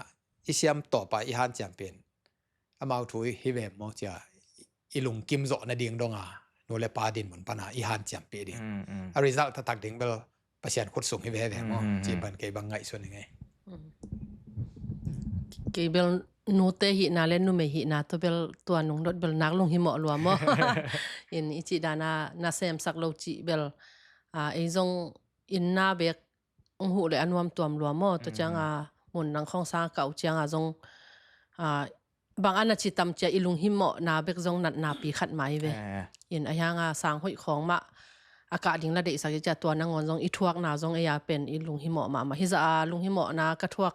อีเสียมต่อไปอีฮันจำเป็นมาถุยฮิเวมมอจะอีลุงกิมโจนาดิ่งดงโนเลปาดินเหมือนปนาอีฮันจำเป็นดิ่งริซัลถ้าตักดิ่งเบลประชันขุดสูงฮิเวมมอจีบันเกบังไงส่วนยังไงเกเบลนูเตหินาเล่นนูไม่หินาตัวเบลตัวนุ่งรถเบลนักลงหิมะลัวมออินอิจิดานาเซมสักโลจิเบลไอจงอินนาเบกหูเลยอันวมตัวมลัวมอตัวจังหมุนนังของสางเก่าจังจงบางอันจิตตำเจอิลุงหิมะนาเบกจงนัดนาปีขัดไม้เวอินยังสางหอยของมาอากาศดิ่งละเดสักจะตัวนางอนจงอีทวกนาจงอยาเป็นอิลุงหิมะมาฮิจะลุงหิมะนากระทวก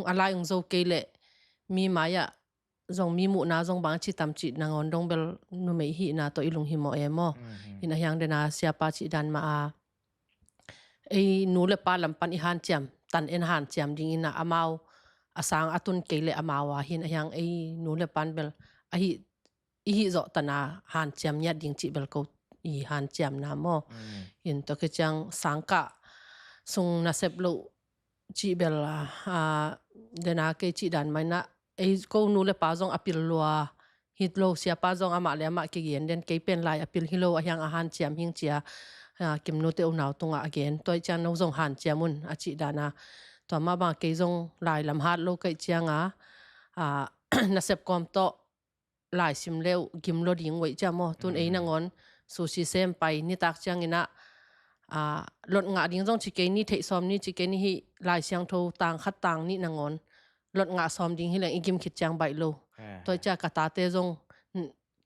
อะไรโจเกเลมีหมายจงมีหมู่นาจงบางจิตตำจิตนางอนดงเบลนุไม่หินาตัวอิลุงหิมะมออินยังเดนาเสียปาจิดันมานูเลปาลำปันอีหันเจียมตันเอ็นหันเจียมดิ่งนะอามาวสางอตุนเกลเลอามาวหินยังนูเลปันเบลอีฮิโจตันหันเจียมยัดดิ่งจิเบลก็อีหันเจียมนามอหินตัวก็จังสังกะทรงนาเซบโลจิเบล dena ke chi dan mai na ei ko nu le pa zong apil lua hitlo sia pa zong ama le ama ke gen den ke pen lai apil hilo ahyang a han chiam hing chia Kiimnu te unaw tunga again toy chan no zong han chiamun a chi dana to ma ba ke zong lai lam hat lo kai chianga na sep kom to lai sim leu gim lo ding wei chamo tun ei na ngon sushi sem pai ni tak chiang ina lot nga ding zong chi ke ni thei som ni chi ke ni hi lai siang tho tang khat tang ni na ngon lot nga som ding hi leng igim khit chiang bai lo toy cha ka ta te zong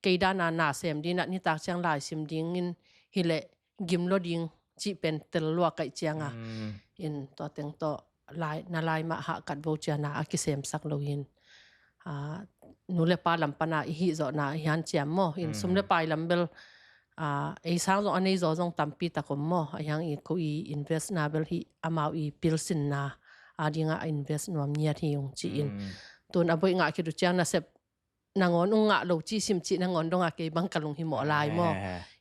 ke da na sem din na ni tak chiang lai sim ding in hi le gim lo ding chi pen tel lua kai chianga in to teng to lai ma ha kat vo cha na akisem sak lo in nu le pa lam pana hi zo na hian chiam mo in sum le pai lam bel ei sang zo anei zo zong tampi takom mo ayang i ko i invest na bel hi amau i pilsin na adinga invest nom nia thi yong chi in tun aboi nga ki du chang na sep nangon unga lo chi sim chi nangon donga ke bang kalung hi mo lai mo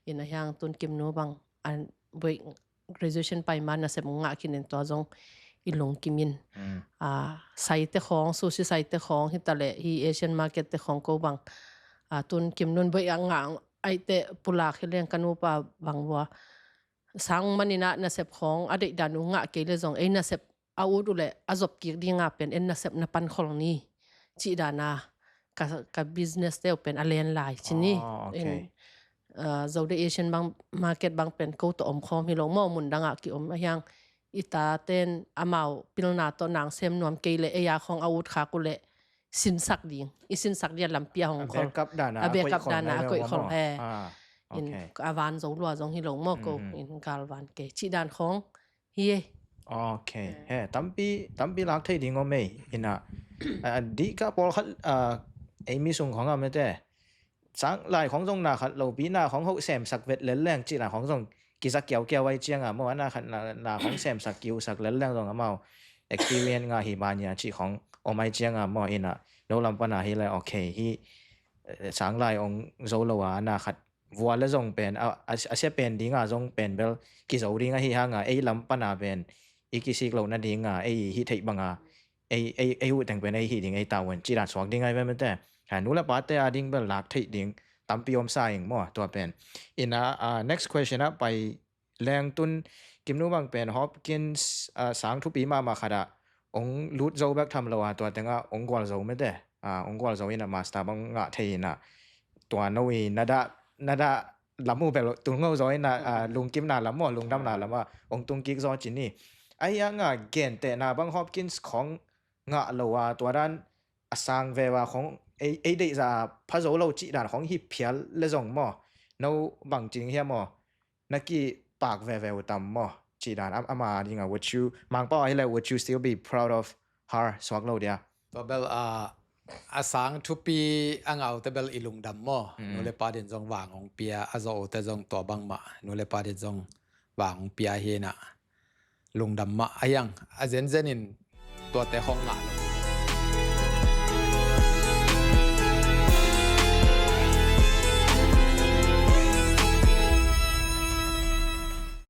in ayang tun Kiimnu bang an boi graduation pai man na sep nga kin to zong ilung kimin sai te khong sushi sai te khong hi tale hi Asian market te khong ko bang tun Kiimnu boi anga ai te pula khileng kanu pa bangwa sang manina na sep khong ade danu nga ke le zong na sep audu le azop ki dinga pen en na sep na pan khol ni chi dana ka business te open alen lai chini in zo de Asian bang market bang pen ko to om khom hi lo mo mun danga ki om yang ita ten amau pilna to nang sem nuam ke le ya khong aut kha ku le sin sak ding isin sak dia lampia hong khol backup dana ko khol he in avan zo lua zong hi lo mo ko in galvan ke chi dan khong hi okay he tampi lak thei ding o me ina di ka pol khat ai mi sung khong am te sang lai khong zong na khat lo pi na khong ho sem sak vet le leng chi na khong zong ki sak kiao wai chiang mo na khat na khong sem sak kiu sak le leng zong amao experience nga hi ma nya chi khong o mai chiang mo ina lo lam pa na hi le okay hi sang lai ong zo lo wa na khat vua le zong pen a se pen dinga zong pen bel ki zo ringa hi hanga ei lam pa na pen ikisik lo na dinga ei hi thei banga ei hu tang pen ei hi ding ei tawan chi da swak ding ai pen te nu la pa te a ding bel lak thei ding tampi om sa ing mo to pen ina next question up by leng tun Kiimnu bang pen Hopkins sang thu pi ma khada ong lut zo bak tham lo wa to tenga ong gwal zo me te ong gwal zo ina master bang nga thei na to noi nada lamu bel tung ngo zo ina lung kim na lam mo lung dam na lam ong tung kik zo chin ni ai nga gen te na bang Hopkins khong nga lo wa to dan asang ve wa khong ei dei za pha zo lo chi dan khong hi phial le zong mo no bang jing hia mo naki pak ve tam mo chi dan ama dinga would you mang pa ai le would you still be proud of her swak lo dia to bel asang thu pi angau te bel ilung dam mo nu le pa din zong wang ong pia azo te zong to bang ma nu le pa din zong wang ong pia he na lung dam ma ayang azen zenin to te hong nga